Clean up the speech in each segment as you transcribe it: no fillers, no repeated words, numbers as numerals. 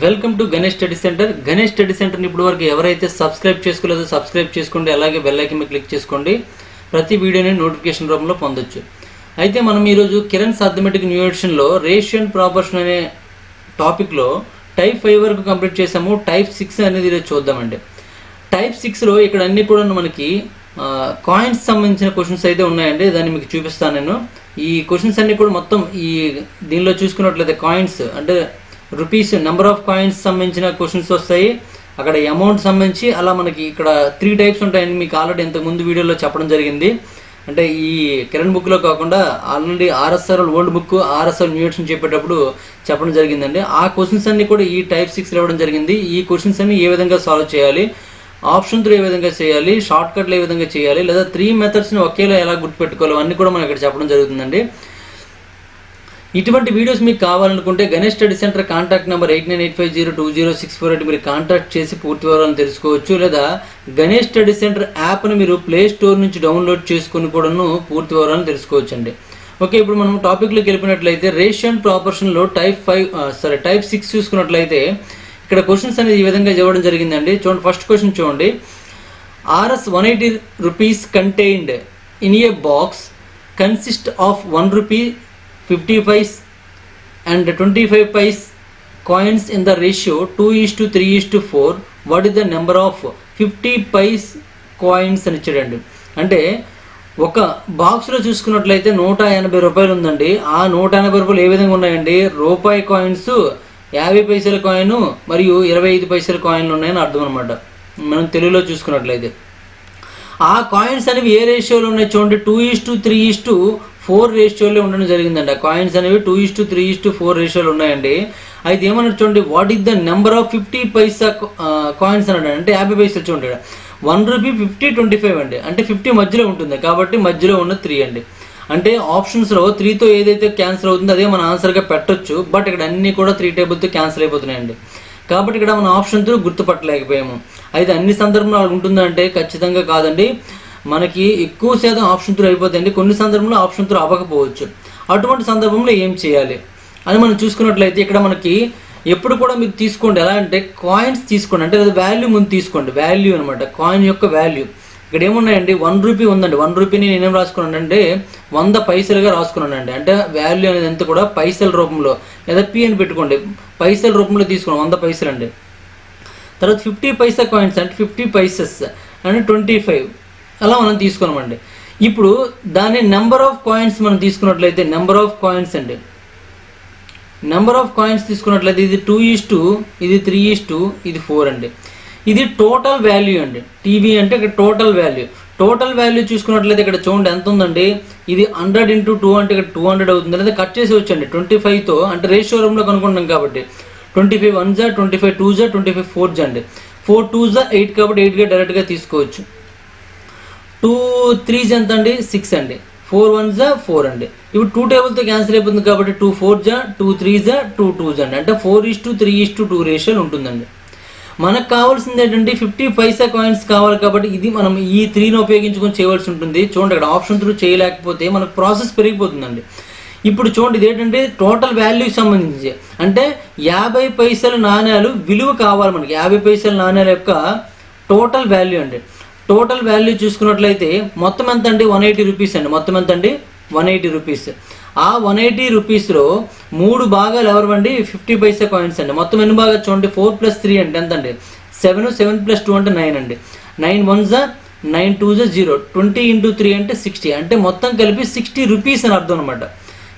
Welcome to Ganesh study centre. Ganesh study సెంటర్ని ఇప్పుడు వరకు ఎవరైతే సబ్స్క్రైబ్ చేసుకోలేదో సబ్స్క్రైబ్ చేసుకోండి, అలాగే బెల్ ఐకాన్ మీద క్లిక్ చేసుకోండి. ప్రతి వీడియోని నోటిఫికేషన్ రూపంలో పొందొచ్చు. అయితే మనం ఈరోజు కిరణ్ అర్థమెటిక్ న్యూ ఎడిషన్లో రేషియో అండ్ ప్రాపోర్షన్ అనే టాపిక్లో టైప్ 5 వరకు కంప్లీట్ చేసాము. టైప్ 6 అనేది ఈరోజు చూద్దామండి. టైప్ 6లో ఇక్కడ అన్నీ కూడా మనకి కాయిన్స్ సంబంధించిన క్వశ్చన్స్ అయితే ఉన్నాయండి. దాన్ని మీకు చూపిస్తాను నేను. ఈ క్వశ్చన్స్ అన్నీ కూడా మొత్తం ఈ దీనిలో చూసుకున్నట్లయితే కాయిన్స్ అంటే రూపీస్ నెంబర్ ఆఫ్ కాయిన్స్ సంబంధించిన క్వశ్చన్స్ వస్తాయి. అక్కడ అమౌంట్ సంబంధించి అలా మనకి ఇక్కడ 3 టైప్స్ ఉంటాయని మీకు ఆల్రెడీ ఇంతకుముందు వీడియోలో చెప్పడం జరిగింది. అంటే ఈ కిరణ్ బుక్లో కాకుండా already RSR old book, RSR new edition చెప్పేటప్పుడు చెప్పడం జరిగిందండి. ఆ క్వశ్చన్స్ అన్నీ కూడా ఈ టైప్ 6 ఇవ్వడం జరిగింది. ఈ క్వశ్చన్స్ అన్ని ఏ విధంగా సాల్వ్ చేయాలి, ఆప్షన్ 3 ఏ విధంగా చేయాలి, షార్ట్ కట్లు ఏ విధంగా చేయాలి, లేదా 3 మెథడ్స్ని ఒకేలా ఎలా గుర్తుపెట్టుకోవాలి అన్నీ కూడా మనం ఇక్కడ చెప్పడం జరుగుతుందండి. ఇటువంటి వీడియోస్ మీకు కావాలనుకుంటే Ganesh study centre contact number 8985020648 మీరు కాంటాక్ట్ చేసి పూర్తి వివరాలను తెలుసుకోవచ్చు. లేదా గణేష్ స్టడీ సెంటర్ యాప్ని మీరు ప్లే స్టోర్ నుంచి డౌన్లోడ్ చేసుకుని కూడాను పూర్తి వివరాలను తెలుసుకోవచ్చు అండి. ఓకే, ఇప్పుడు మనం టాపిక్లోకి వెళ్ళిపోయినట్లయితే రేషియో అండ్ ప్రాపోర్షన్లో టైప్ 6 చూసుకున్నట్లయితే ఇక్కడ క్వశ్చన్స్ అనేది ఈ విధంగా ఇవ్వడం జరిగిందండి. చూడండి, ఫస్ట్ క్వశ్చన్ చూడండి. Rs 180 rupees contained in a box consist of 1 rupee 50 paise and 25 paise coins in the ratio 2:3:4. What is the number of 50 paise coins అని ఇచ్చాడండి. అంటే ఒక బాక్స్లో చూసుకున్నట్లయితే 180 రూపాయలు ఉందండి. ఆ 180 రూపాయలు ఏ విధంగా ఉన్నాయండి? రూపాయి కాయిన్స్, 50 పైసల కాయిన్ మరియు 25 పైసల కాయిన్లు ఉన్నాయని అర్థం అనమాట. మనం తెలుగులో చూసుకున్నట్లయితే ఆ కాయిన్స్ అనేవి ఏ రేషియోలో ఉన్నాయి చూడండి, 2:3:4 రేషియోలో ఉండడం జరిగిందండి. ఆ కాయిన్స్ అనేవి 2:3:4 రేషియోలో ఉన్నాయండి. అయితే ఏమన్నా చూడండి, what is the number of 50 paisa coins అన్నాడు. అంటే 50 పైసలు చూడండి, 1 రూపీ 50 25 అండి. అంటే 50 మధ్యలో ఉంటుంది కాబట్టి మధ్యలో ఉన్న 3 అండి. అంటే ఆప్షన్స్లో 3తో ఏదైతే క్యాన్సిల్ అవుతుందో అదే మన ఆన్సర్గా పెట్టొచ్చు. బట్ ఇక్కడ అన్నీ కూడా 3 టేబుల్తో క్యాన్సిల్ అయిపోతున్నాయండి. కాబట్టి ఇక్కడ మనం ఆప్షన్ 3 గుర్తుపట్టలేకపోయాము. అయితే అన్ని సందర్భంలో అలా ఉంటుందంటే ఖచ్చితంగా కాదండి. మనకి ఎక్కువ శాతం ఆప్షన్ 3 అయిపోతాయండి. కొన్ని సందర్భంలో ఆప్షన్ 3 అవ్వకపోవచ్చు. అటువంటి సందర్భంలో ఏం చేయాలి అని మనం చూసుకున్నట్లయితే ఇక్కడ మనకి ఎప్పుడు కూడా మీరు తీసుకోండి. ఎలా అంటే కాయిన్స్ తీసుకోండి, అంటే వాల్యూ ముందు తీసుకోండి. వాల్యూ అనమాట, కాయిన్ యొక్క వాల్యూ. ఇక్కడ ఏమున్నాయండి, 1 రూపీ ఉందండి. 1 రూపీని నేనేం రాసుకున్నాను అంటే 100 పైసలుగా రాసుకున్నానండి. అంటే వాల్యూ అనేది అంతా కూడా పైసల రూపంలో లేదా పి అని పెట్టుకోండి, పైసల రూపంలో తీసుకున్నాం 100 పైసలు అండి. తర్వాత 50 పైసా కాయిన్స్ అంటే 50 పైసెస్ అంటే 25 అలా మనం తీసుకున్నామండి. ఇప్పుడు దాని నెంబర్ ఆఫ్ కాయిన్స్ మనం తీసుకున్నట్లయితే నెంబర్ ఆఫ్ కాయిన్స్ అండి, నెంబర్ ఆఫ్ కాయిన్స్ తీసుకున్నట్లయితే ఇది 2:, ఇది 3:, ఇది 4 అండి. ఇది టోటల్ వాల్యూ అండి. టీవీ అంటే ఇక్కడ టోటల్ వాల్యూ. టోటల్ వాల్యూ చూసుకున్నట్లయితే ఇక్కడ చూడండి ఎంత ఉందండి. ఇది 100 × 2 అంటే ఇక్కడ 200 అవుతుంది. లేదా కట్ చేసి వచ్చండి 25తో, అంటే రేషియో రూపంలో కనుక్కుంటాం కాబట్టి 25 1 జా, 25 2 జా, 25 4 జా అండి. 4 2 జా 8 కాబట్టి 8గా డైరెక్ట్గా తీసుకోవచ్చు. 2 3 జా ఎంత అండి, 6 అండి. 4 1 జా 4 అండి. ఇప్పుడు 2 టేబుల్తో క్యాన్సిల్ అయిపోతుంది కాబట్టి 2 4 జా, 2 3 జా, 2 2 జా అండి. అంటే 4:3:2 రేషియోలు ఉంటుందండి. మనకు కావాల్సింది ఏంటంటే 50 పైసా కాయిన్స్ కావాలి కాబట్టి ఇది మనం ఈ 3ని ఉపయోగించుకొని చేయవలసి ఉంటుంది. చూడండి, అక్కడ ఆప్షన్ 3 చేయలేకపోతే మనకు ప్రాసెస్ పెరిగిపోతుందండి. ఇప్పుడు చూడండి, ఇది ఏంటంటే టోటల్ వాల్యూకి సంబంధించి, అంటే 50 పైసల నాణ్యాలు విలువ కావాలి మనకి. 50 పైసల నాణ్యాల యొక్క టోటల్ వాల్యూ అండి. టోటల్ వాల్యూ చూసుకున్నట్లయితే మొత్తం ఎంత అండి, 180 రూపీస్ అండి. మొత్తం ఎంత అండి, 180 రూపీస్. ఆ 180 రూపీస్లో 3 భాగాలు ఎవరివండి, 50 పైసా కాయిన్స్ అండి. మొత్తం ఎన్ని భాగాలు చూడండి, 4 + 3 అంటే ఎంత అండి, 7 7 + 2 అంటే 9 అండి. 9 1 జా, 9 2 జా 0, 20 × 3 అంటే 60. అంటే మొత్తం కలిపి 60 రూపీస్ అని అర్థం అనమాట.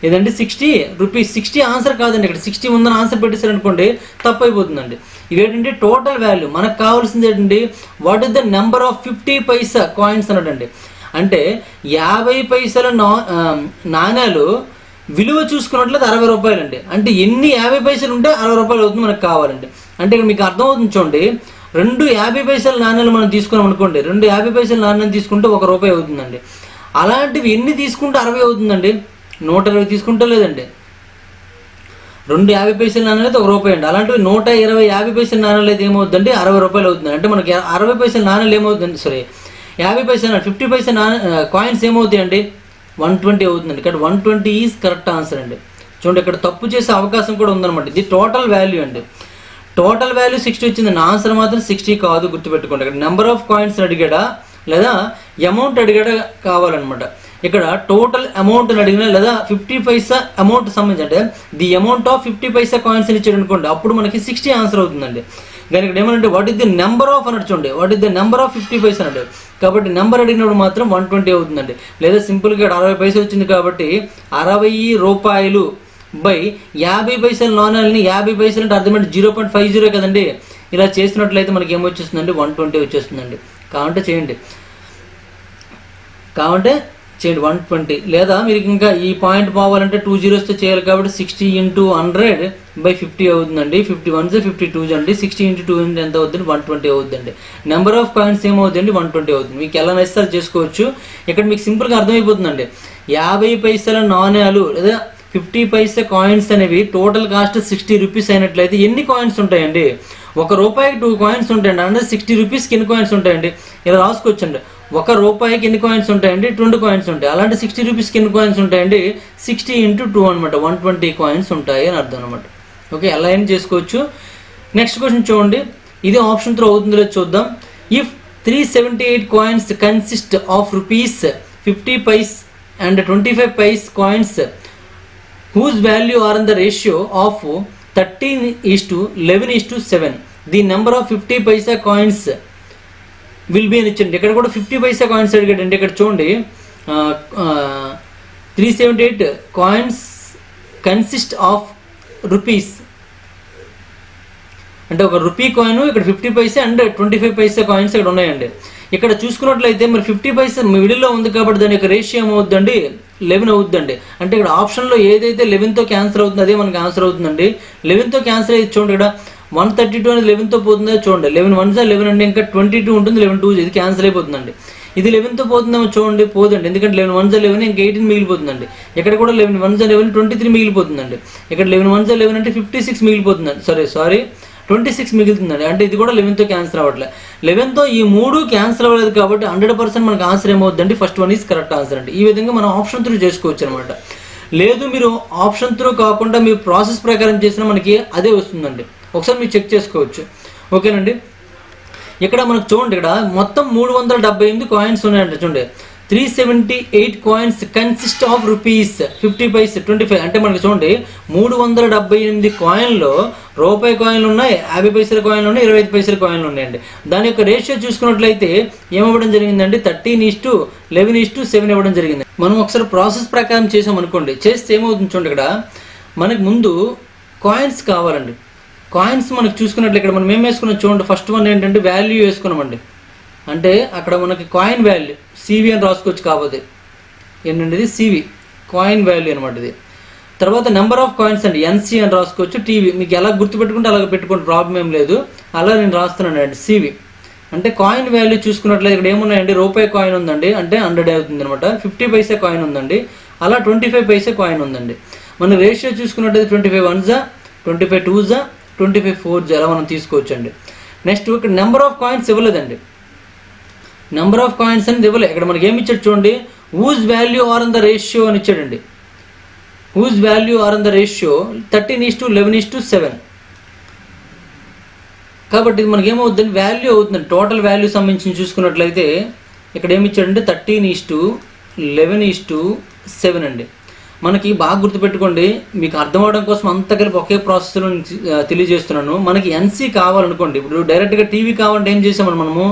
ఏదండి 60 రూపీస్. 60 ఆన్సర్ కాదండి, ఇక్కడ 60 ఉందని ఆన్సర్ పెట్టేశారనుకోండి తప్పు అయిపోతుందండి. ఇవేంటంటే టోటల్ వాల్యూ. మనకు కావాల్సింది ఏంటండి, what is the number of 50 paisa coins అన్నాడండి. అంటే 50 పైసల నాణ్యాలు విలువ చూసుకున్నట్లయితే 60 రూపాయలు అండి. అంటే ఎన్ని 50 పైసలు ఉంటే 60 రూపాయలు అవుతుంది మనకు కావాలండి. అంటే ఇక్కడ మీకు అర్థమవుతుంది చూడండి, 2 50 పైసల నాణ్యాలు మనం తీసుకున్నాం అనుకోండి, 2 50 పైసల నాణ్యాలు తీసుకుంటే 1 రూపాయి అవుతుందండి. అలాంటివి ఎన్ని తీసుకుంటే 60 అవుతుందండి, 120 తీసుకుంటే లేదండి. 2 50 పైసల నాణ్యాలు అయితే 1 రూపాయి అండి. అలాంటివి 120 50 పైసల నాణ్యాలు అయితే ఏమవుతుందండి, 60 రూపాయలు అవుతుంది. అంటే మనకి 60 పైసల నాణ్యాలు ఏమవుతుంది, సరే 50 పైసలు 50 పైసా కాయిన్స్ ఏమవుతాయండి, 120 అవుతుందండి. ఇక్కడ 120 ఈజ్ కరెక్ట్ ఆన్సర్ అండి. చూడండి, ఇక్కడ తప్పు చేసే అవకాశం కూడా ఉందన్నమాట. ఇది టోటల్ వాల్యూ అండి. టోటల్ వాల్యూ 60 వచ్చింది, నా ఆన్సర్ మాత్రం 60 కాదు, గుర్తుపెట్టుకోండి. ఇక్కడ నెంబర్ ఆఫ్ కాయిన్స్ అడిగాడా లేదా అమౌంట్ అడిగాడా కావాలన్నమాట. ఇక్కడ టోటల్ అమౌంట్ అడిగినా లేదా 50 పైసా అమౌంట్ సంబంధించి అంటే the amount of 50 paisa coins అని ఇచ్చాడు అనుకోండి, అప్పుడు మనకి 60 ఆన్సర్ అవుతుందండి. కానీ ఇక్కడ ఏమంటే what is the number of అని చూడండి, what is the number of 50 paisa అంటే, కాబట్టి నెంబర్ అడిగినప్పుడు మాత్రం 120 అవుతుందండి. లేదా సింపుల్గా ఇక్కడ 60 పైసలు వచ్చింది కాబట్టి 60 రూపాయలు బై 50 పైసల నాణ్యాలని 50 పైసలు అంటే అర్థమంటే 0.50 కదండి. ఇలా చేసినట్లయితే మనకి ఏమొచ్చేస్తుందండి 120 వచ్చేస్తుందండి. కావంటే చేయండి 120. లేదా మీరు ఇంకా ఈ పాయింట్ పోవాలంటే 2 zeros చేయాలి కాబట్టి 60 × 100/50 అవుతుందండి. 50 1s 52 అండి. 60 × 2 ఎంత అవుతుంది 120 అవుతుందండి. నెంబర్ ఆఫ్ కాయిన్స్ ఏమవుతుందండి 120 అవుతుంది. మీకు ఎలా నచ్చితే చేసుకోవచ్చు. ఇక్కడ మీకు సింపుల్గా అర్థమైపోతుందండి. 50 పైసల నాణ్యాలు లేదా 50 పైసా కాయిన్స్ అనేవి టోటల్ కాస్ట్ 60 రూపీస్ అయినట్లయితే ఎన్ని కాయిన్స్ ఉంటాయండి? 1 రూపాయికి 2 కాయిన్స్ ఉంటాయండి. అంటే 60 రూపీస్కి ఎన్ని కాయిన్స్ ఉంటాయండి? ఇలా రాసుకోవచ్చండి. 1 రూపాయికి ఎన్ని కాయిన్స్ ఉంటాయండి? 2 కాయిన్స్ ఉంటాయి. అలాంటి 60 రూపీస్కి ఎన్ని కాయిన్స్ ఉంటాయండి? 60 × 2 అనమాట, 120 కాయిన్స్ ఉంటాయి అని అర్థం అనమాట. ఓకే, అలా ఏం చేసుకోవచ్చు. నెక్స్ట్ క్వశ్చన్ చూడండి, ఇది ఆప్షన్ 3 అవుతుందో లేదో చూద్దాం. If 378 coins consist of rupees 50 paise and 25 paise coins whose value are in the ratio of 13:11:7, the number of 50 paisa coins will be అని ఇచ్చండి. ఇక్కడ కూడా 50 పైసా కాయిన్స్ అడిగాడండి. ఇక్కడ చూడండి 378 కాయిన్స్ కన్సిస్ట్ ఆఫ్ రూపీస్ అంటే 1 రూపీ కాయిన్, ఇక్కడ 50 పైసా అండ్ 25 పైసా కాయిన్స్ ఇక్కడ ఉన్నాయండి. ఇక్కడ చూసుకున్నట్లయితే మరి 50 పైసా మిడిల్లో ఉంది కాబట్టి దాని యొక్క రేషియో ఏమవుద్దండి 11 అవుతుందండి. అంటే ఇక్కడ ఆప్షన్లో ఏదైతే 11తో క్యాన్సిల్ అవుతుందో అదే మనకి ఆన్సర్ అవుతుందండి. 11తో క్యాన్సిల్ అయితే చూడండి, ఇక్కడ 132 అనేది 11తో పోతుందో చూడండి. 11 1s 11 అంటే ఇంకా 22 ఉంటుంది, 11 2s ఇది క్యాన్సిల్ అయిపోతుందండి. ఇది 11తో పోతుందేమో చూడండి, పోదండి. ఎందుకంటే 11 1s 11 ఇంకా 18 మిగిలిపోతుందండి. ఇక్కడ కూడా 11 1s 11 23 మిగిలిపోతుందండి. ఇక్కడ 11 1s 11 అంటే 56 మిగిలిపోతుందండి. సారీ 26 మిగులుతుందండి. అంటే ఇది కూడా 11తో క్యాన్సిల్ అవ్వట్లేదు. 11తో ఈ 3 క్యాన్సిల్ అవ్వలేదు కాబట్టి 100% మనకు ఆన్సర్ ఏమవుతుందండి first one is correct answer అండి. ఈ విధంగా మనం ఆప్షన్ 3 చేసుకోవచ్చు అనమాట. లేదు మీరు ఆప్షన్ 3 కాకుండా మీరు ప్రాసెస్ ప్రకారం చేసినా మనకి అదే వస్తుందండి. ఒకసారి మీరు చెక్ చేసుకోవచ్చు. ఓకేనండి, ఇక్కడ మనకు చూడండి, ఇక్కడ మొత్తం 378 కాయిన్స్ ఉన్నాయండి. చూడండి 378 coins consist of rupees 50 paise 25 అంటే మనకి చూడండి 378 కాయిన్లో రూపాయి కాయిన్లు ఉన్నాయి, 50 పైసల కాయిన్లు ఉన్నాయి, 25 పైసల కాయిన్లు ఉన్నాయండి. దాని యొక్క రేషియో చూసుకున్నట్లయితే ఏమివ్వడం జరిగిందండి 13:11:7 ఇవ్వడం జరిగింది. మనం ఒకసారి ప్రాసెస్ ప్రకారం చేసాం అనుకోండి, చేస్తే ఏమవుతుంది చూడండి, ఇక్కడ మనకి ముందు కాయిన్స్ కావాలండి. కాయిన్స్ మనకు చూసుకున్నట్లు ఇక్కడ మనం ఏం వేసుకున్నాం చూడండి, ఫస్ట్ వన్ ఏంటంటే వాల్యూ వేసుకున్నామండి. అంటే అక్కడ మనకి కాయిన్ వాల్యూ సివి అని రాసుకోవచ్చు. కాకపోతే ఏంటంటే ఇది సివి కాయిన్ వాల్యూ అనమాట. ఇది తర్వాత నెంబర్ ఆఫ్ కాయిన్స్ అండి ఎన్సి అని రాసుకోవచ్చు. టీవీ మీకు ఎలా గుర్తుపెట్టుకుంటే అలాగ పెట్టుకోండి, ప్రాబ్లం ఏం లేదు. అలా నేను రాస్తున్నాను అండి. సివి అంటే కాయిన్ వాల్యూ చూసుకున్నట్లయితే ఇక్కడ ఏమున్నాయండి, రూపాయి కాయిన్ ఉందండి అంటే 100 అవుతుంది అనమాట. 50 పైసా కాయిన్ ఉందండి, అలా 25 పైసా కాయిన్ ఉందండి. మన రేషియో చూసుకున్నట్లయితే 25 1s 25 2s 25 4s అలా మనం తీసుకోవచ్చండి. నెక్స్ట్ ఇక్కడ నెంబర్ ఆఫ్ కాయిన్స్ ఇవ్వలేదండి. నెంబర్ ఆఫ్ కాయిన్స్ అనేది ఇవ్వలేదు. ఇక్కడ మనకి ఏమి ఇచ్చాడు చూడండి, whose value are in the ratio అని ఇచ్చాడండి. హూజ్ వాల్యూ ఆర్ ఇన్ ద రేషియో 13:11:7. కాబట్టి ఇది మనకి ఏమవుతుంది వాల్యూ అవుతుందండి. టోటల్ వాల్యూ సంబంధించి చూసుకున్నట్లయితే ఇక్కడ ఏమి ఇచ్చాడంటే 13:11:7 అండి. మనకి బాగా గుర్తుపెట్టుకోండి, మీకు అర్థం అవడం కోసం అంతా కలిపి ఒకే ప్రాసెస్లో తెలియజేస్తున్నాను. మనకి ఎన్సీ కావాలనుకోండి, ఇప్పుడు డైరెక్ట్గా టీవీ కావాలంటే ఏం చేసామని మనము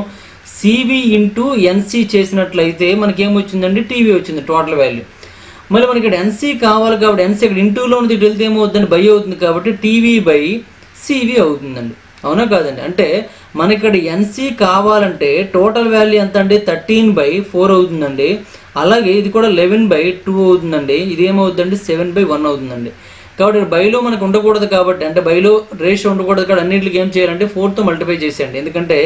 సివి ఇంటూ ఎన్సీ చేసినట్లయితే మనకి ఏమొచ్చిందండి టీవీ వచ్చింది టోటల్ వాల్యూ. మళ్ళీ మనకి ఇక్కడ ఎన్సీ కావాలి కాబట్టి ఎన్సీ ఇక్కడ ఇంటూలో ఉంది, ఇటు వెళ్తే ఏమవుతుందండి బై అవుతుంది కాబట్టి టీవీ బై సివి అవుతుందండి. అవునా కాదండి? అంటే మనకి ఇక్కడ ఎన్సీ కావాలంటే టోటల్ వాల్యూ ఎంత అండి 13/4 అవుతుందండి. అలాగే ఇది కూడా 11/2 అవుతుందండి. ఇది ఏమవుతుందండి 7/1 అవుతుందండి. కాబట్టి బైలో మనకు ఉండకూడదు కాబట్టి, అంటే బైలో రేషియో ఉండకూడదు కాబట్టి అన్నింటికి ఏం చేయాలంటే 4తో మల్టిప్లై చేసేయండి. ఎందుకంటే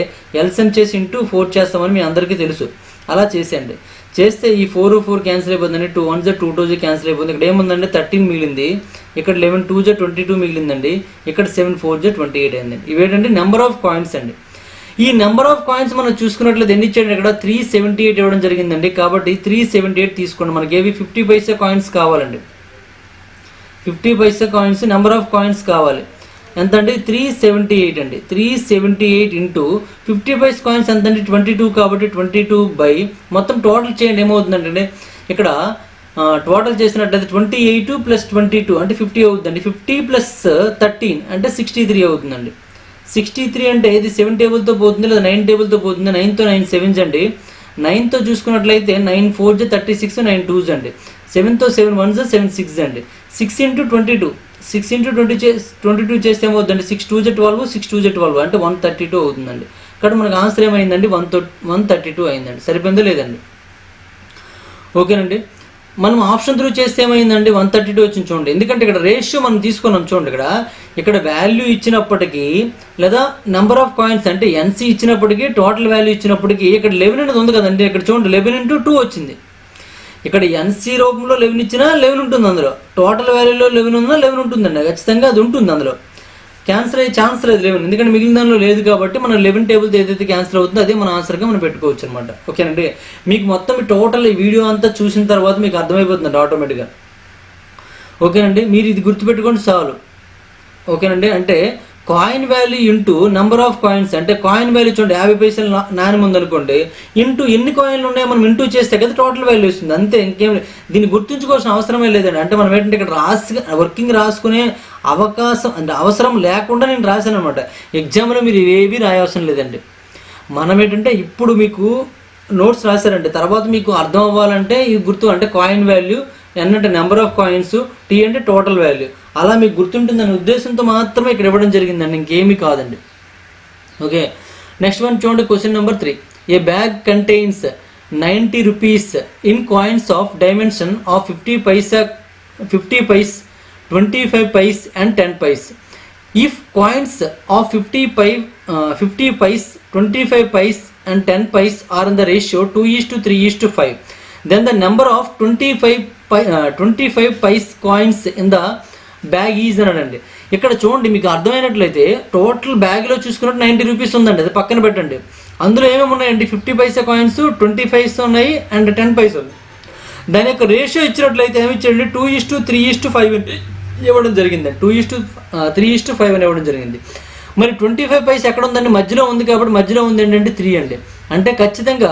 ఎల్సిఎం చేసి ఇంటూ 4 చేస్తామని మీ అందరికీ తెలుసు. అలా చేసేయండి. చేస్తే ఈ 4 క్యాన్సిల్ అయిపోతుందండి. 2 1s 2 2s క్యాన్సిల్ అయిపోతుంది. ఇక్కడ ఏముందండి 13 మిగిలింది. ఇక్కడ 11 2s 22 మిగిలిందండి. ఇక్కడ 7 4s 28 అయిందండి. ఇవేంటంటే నెంబర్ ఆఫ్ కాయిన్స్ అండి. ఈ నెంబర్ ఆఫ్ కాయిన్స్ మనం చూసుకున్నట్లయితే ఎన్ని ఇచ్చాడు ఇక్కడ 378 ఇవ్వడం జరిగిందండి. కాబట్టి 378 తీసుకోండి. మనకి ఏవి 50 పైసా కాయిన్స్ కావాలండి. 50 paisa coins number of coins కావాలి. ఎంత అండి 378 అండి. 378 ఇంటూ 50 పైస్ కాయిన్స్ ఎంత అండి 22 కాబట్టి 22 బై మొత్తం టోటల్ చేయండి ఏమవుతుందంటే ఇక్కడ టోటల్ చేసినట్లయితే 28 ప్లస్ 22 అంటే 50 అవుతుందండి. 50 ప్లస్ 13 అంటే 63 అవుతుందండి. 63 అంటే ఇది 7 టేబుల్తో పోతుంది లేదా 9 టేబుల్తో పోతుంది. 9తో 9 7 అండి. 9తో చూసుకున్నట్లయితే 9 4 36 9 2 అండి. 7తో 7 1 7 6 అండి. 6 ఇంటూ 22 6 ఇంటూ 22 చేస్తే ఏమవుతుందండి 6 2 12 6 2 12 అంటే 132 అవుతుందండి. కాబట్టి మనకు ఆన్సర్ ఏమైందండి 132 అయిందండి. సరిపోయిందో లేదండి? ఓకేనండి. మనం ఆప్షన్ త్రూ చేస్తే ఏమైందండి 132 వచ్చింది చూడండి. ఎందుకంటే ఇక్కడ రేషియో మనం తీసుకున్నాం చూడండి. ఇక్కడ వాల్యూ ఇచ్చినప్పటికీ లేదా నెంబర్ ఆఫ్ కాయిన్స్ అంటే ఎన్సీ ఇచ్చినప్పటికీ టోటల్ వాల్యూ ఇచ్చినప్పటికీ ఇక్కడ 11 అనేది ఉంది కదండి. ఇక్కడ చూడండి 11 ఇంటూ 2 వచ్చింది. ఇక్కడ ఎన్సీ రూపంలో 11 ఇచ్చినా 11 ఉంటుంది అందులో. టోటల్ వాల్యూలో 11 ఉందా 11 ఉంటుందండి. ఖచ్చితంగా అది ఉంటుంది అందులో. క్యాన్సర్ అయ్యే ఛాన్స్ లేదు 11, ఎందుకంటే మిగిలిన దానిలో లేదు కాబట్టి మనం 11 టేబుల్తో ఏదైతే క్యాన్సర్ అవుతుందో అదే మన ఆన్సర్గా మనం పెట్టుకోవచ్చు అనమాట. ఓకేనండి. మీకు మొత్తం టోటల్ ఈ వీడియో అంతా చూసిన తర్వాత మీకు అర్థమైపోతుందండి ఆటోమేటిక్గా. ఓకేనండి. మీరు ఇది గుర్తుపెట్టుకోండి చాలు. ఓకేనండి. అంటే coin value into number of coins అంటే కాయిన్ వాల్యూ చూడండి 50 పైసలు నాణ్యం ఉందనుకోండి, ఇంటూ ఎన్ని కాయిన్లు ఉన్నాయో మనం ఇంటూ చేస్తే కదా టోటల్ వాల్యూ వస్తుంది. అంతే, ఇంకేం దీన్ని గుర్తుంచుకోవాల్సిన అవసరమే లేదండి. అంటే మనం ఏంటంటే ఇక్కడ వర్కింగ్ రాసుకునే అవకాశం అంటే అవసరం లేకుండా నేను రాశాను అనమాట. ఎగ్జామ్లో మీరు ఏవి రాయవసరం లేదండి. మనం ఏంటంటే ఇప్పుడు మీకు నోట్స్ రాశారంటే తర్వాత మీకు అర్థం అవ్వాలంటే ఇది గుర్తు అంటే కాయిన్ వాల్యూ, ఎన్ అంటే నెంబర్ ఆఫ్ కాయిన్స్, టీ అంటే టోటల్ వాల్యూ, అలా మీకు గుర్తుంటుందనే ఉద్దేశంతో మాత్రమే ఇక్కడ ఇవ్వడం జరిగిందండి, ఇంకేమీ కాదండి. ఓకే, నెక్స్ట్ వన్ చూడండి. Question number 3. A bag contains 90 rupees in coins of dimension of 50 paise, 25 paise and 10 paise. If coins of 50 paise, 25 paise and 10 paise are in the ratio 2:3:5, then the number of 25 paise coins in the bag is అనండి. ఇక్కడ చూడండి మీకు అర్థమైనట్లయితే total బ్యాగ్లో చూసుకున్నట్టు 90 rupees ఉందండి, అది పక్కన పెట్టండి. అందులో ఏమేమి ఉన్నాయండి 50 పైసా కాయిన్స్, 20 పైసా ఉన్నాయి అండ్ 10 పైసా ఉంది. దాని యొక్క రేషియో ఇచ్చినట్లయితే ఏమి ఇచ్చాడండి 2:3:5 ఇవ్వడం జరిగింది. 2:3:5 అని ఇవ్వడం జరిగింది. మరి 25 పైసా ఎక్కడ ఉందండి? మధ్యలో ఉంది కాబట్టి మధ్యలో ఉంది ఏంటంటే 3 అండి. అంటే ఖచ్చితంగా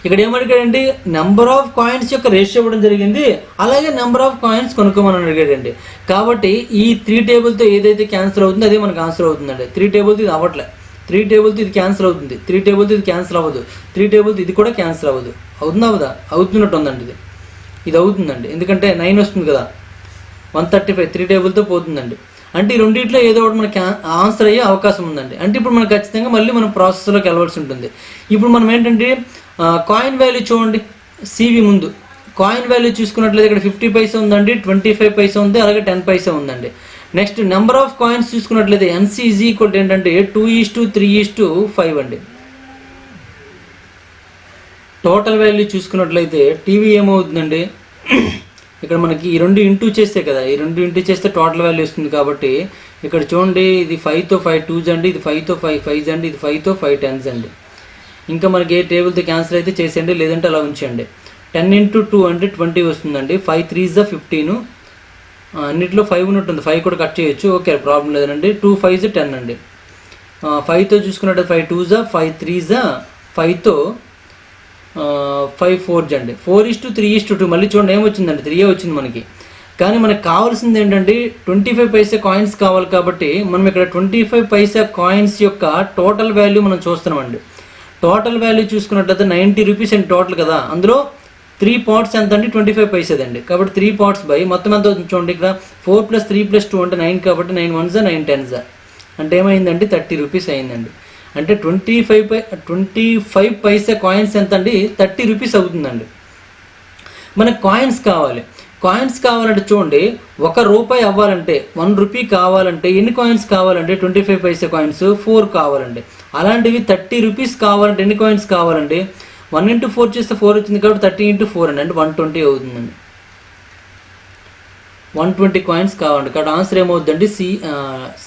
ఇక్కడ ఏమడిగాడండి నెంబర్ ఆఫ్ కాయిన్స్ యొక్క రేషియో ఇవ్వడం జరిగింది, అలాగే నెంబర్ ఆఫ్ కాయిన్స్ కొనుక్కోమని అడిగాడండి. కాబట్టి ఈ 3 టేబుల్తో ఏదైతే క్యాన్సిల్ అవుతుందో అదే మనకు ఆన్సర్ అవుతుందండి. 3 టేబుల్తో ఇది అవ్వట్లే, 3 టేబుల్తో ఇది క్యాన్సిల్ అవుతుంది, 3 టేబుల్తో ఇది క్యాన్సిల్ అవ్వదు, 3 టేబుల్తో ఇది కూడా క్యాన్సిల్ అవ్వదు. అవుతుందా అవదా? అవుతున్నట్టు ఉందండి. ఇది అవుతుందండి, ఎందుకంటే 9 వస్తుంది కదా, 135 3 టేబుల్తో పోతుందండి. అంటే ఈ రెండింటిలో ఏదో ఒకటి మనకి ఆన్సర్ అయ్యే అవకాశం ఉందండి. అంటే ఇప్పుడు మనకు ఖచ్చితంగా మళ్ళీ మనం ప్రాసెస్లోకి వెళ్ళవలసి ఉంటుంది. ఇప్పుడు మనం ఏంటంటే కాయిన్ వాల్యూ చూడండి, సివి ముందు కాయిన్ వాల్యూ చూసుకున్నట్లయితే ఇక్కడ 50 పైసా ఉందండి, 25 పైసా ఉంది, అలాగే 10 పైసా ఉందండి. నెక్స్ట్ నెంబర్ ఆఫ్ కాయిన్స్ చూసుకున్నట్లయితే ఎన్సీ ఈజ్ ఈక్వల్ ఏంటంటే 2:3:5 అండి. టోటల్ వాల్యూ చూసుకున్నట్లయితే టీవీ ఏమవుతుందండి ఇక్కడ మనకి ఈ 2 ఇంటూ చేస్తే కదా, ఈ 2 ఇంటూ చేస్తే టోటల్ వాల్యూ వస్తుంది. కాబట్టి ఇక్కడ చూడండి ఇది 5తో 5 2s అండి, ఇది 5తో 5 5s అండి, ఇది 5తో 5 10s అండి. ఇంకా మనకి ఏ టేబుల్తో క్యాన్సిల్ అయితే చేసేయండి, లేదంటే అలా ఉంచండి. 10 ఇంటూ 2 అంటే 20 వస్తుందండి. 5 3s 15, అన్నింటిలో 5 ఉన్నట్టుంది, 5 కూడా కట్ చేయొచ్చు. ఓకే, ప్రాబ్లం లేదండి. 2 5s 10 అండి. 5తో చూసుకున్నట్టు 5 2s 5 3s 5తో 5 4s అండి. 4:3:2 మళ్ళీ చూడండి ఏమొచ్చిందండి 3 వచ్చింది మనకి. కానీ మనకు కావాల్సింది ఏంటంటే 25 పైసా కాయిన్స్ కావాలి. కాబట్టి మనం ఇక్కడ 25 పైసా కాయిన్స్ యొక్క టోటల్ వాల్యూ మనం చూస్తున్నామండి. టోటల్ వాల్యూ చూసుకున్నట్లయితే 90 రూపీస్ అండి టోటల్ కదా, అందులో 3 పార్ట్స్ ఎంత అండి 25 పైసాదండి. కాబట్టి 3 పార్ట్స్ బై మొత్తం ఎంత అవుతుంది చూడండి. ఇక్కడ 4 + 3 + 2 అంటే 9 కాబట్టి 9 1s 9 10s అంటే ఏమైందండి 30 రూపీస్ అయిందండి. అంటే 25 పైసా కాయిన్స్ ఎంత అండి 30 రూపీస్ అవుతుందండి. మనకు కాయిన్స్ కావాలి. కాయిన్స్ కావాలంటే చూడండి 1 రూపాయి అవ్వాలంటే 1 రూపీ కావాలంటే ఎన్ని కాయిన్స్ కావాలంటే 25 పైసా కాయిన్స్ 4 కావాలండి. అలాంటివి 30 రూపీస్ కావాలంటే ఎన్ని కాయిన్స్ కావాలండి 1 × 4 చేస్తే 4 వచ్చింది కాబట్టి 30 × 4 అండి, అంటే 120 అవుతుందండి. 120 కాయిన్స్ కావాలండి. కాబట్టి ఆన్సర్ ఏమవుతుందండి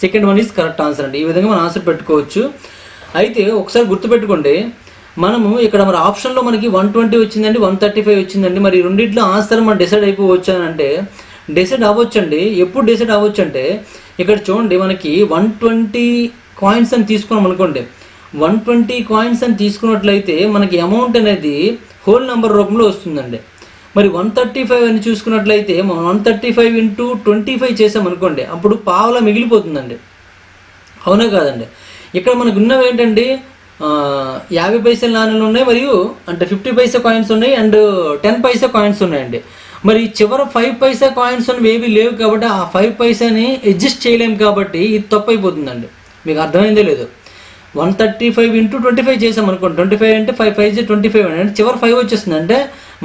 second one is correct answer అండి. ఈ విధంగా మనం ఆన్సర్ పెట్టుకోవచ్చు. అయితే ఒకసారి గుర్తుపెట్టుకోండి, మనము ఇక్కడ మరి ఆప్షన్లో మనకి 120 వచ్చిందండి, 135 వచ్చిందండి. మరి రెండింటిలో ఆన్సర్ మనం డిసైడ్ అయిపోవచ్చు అని అంటే డిసైడ్ అవ్వచ్చండి. ఎప్పుడు డిసైడ్ అవ్వచ్చు అంటే ఇక్కడ చూడండి మనకి 120 కాయిన్స్ అని తీసుకున్నాం అనుకోండి, 120 కాయిన్స్ అని తీసుకున్నట్లయితే మనకి అమౌంట్ అనేది హోల్ నెంబర్ రూపంలో వస్తుందండి. మరి 135 అని చూసుకున్నట్లయితే మనం 135 ఇంటూ 25 చేసాం అనుకోండి, అప్పుడు పావలా మిగిలిపోతుందండి. అవునా కాదండి? ఇక్కడ మనకు ఉన్నవి ఏంటండి, 50 పైసల నాణ్యాలు ఉన్నాయి, మరియు అంటే 50 పైసా కాయిన్స్ ఉన్నాయి అండ్ 10 పైసా కాయిన్స్ ఉన్నాయండి. మరి చివర 5 పైసా కాయిన్స్ అనేవి ఏవి లేవు కాబట్టి ఆ 5 పైసాని అడ్జస్ట్ చేయలేము కాబట్టి ఇది తప్పు అయిపోతుందండి. మీకు అర్థమైందో లేదో? 135 ఇంటూ 25 చేసాం అనుకోండి, 25 అంటే 5 5 25 అంటే చివరి 5 వచ్చేస్తుంది. అంటే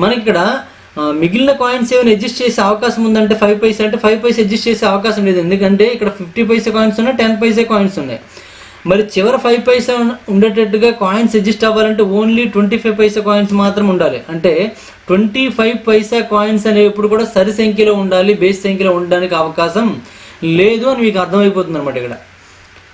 మనకి ఇక్కడ మిగిలిన కాయిన్స్ ఏమైనా అడ్జస్ట్ చేసే అవకాశం ఉందంటే 5 పైసా అంటే 5 పైసా అడ్జస్ట్ చేసే అవకాశం లేదు, ఎందుకంటే ఇక్కడ 50 పైసా కాయిన్స్ ఉన్నాయి, 10 పైసా కాయిన్స్ ఉన్నాయి. మరి చివరి 5 పైసా ఉండేటట్టుగా కాయిన్స్ అడ్జస్ట్ అవ్వాలంటే ఓన్లీ 25 పైసా కాయిన్స్ మాత్రం ఉండాలి. అంటే 25 పైసా కాయిన్స్ అనేవి ఇప్పుడు కూడా సరి సంఖ్యలో ఉండాలి, బేస్ సంఖ్యలో ఉండడానికి అవకాశం లేదు అని మీకు అర్థమైపోతుంది అనమాట ఇక్కడ.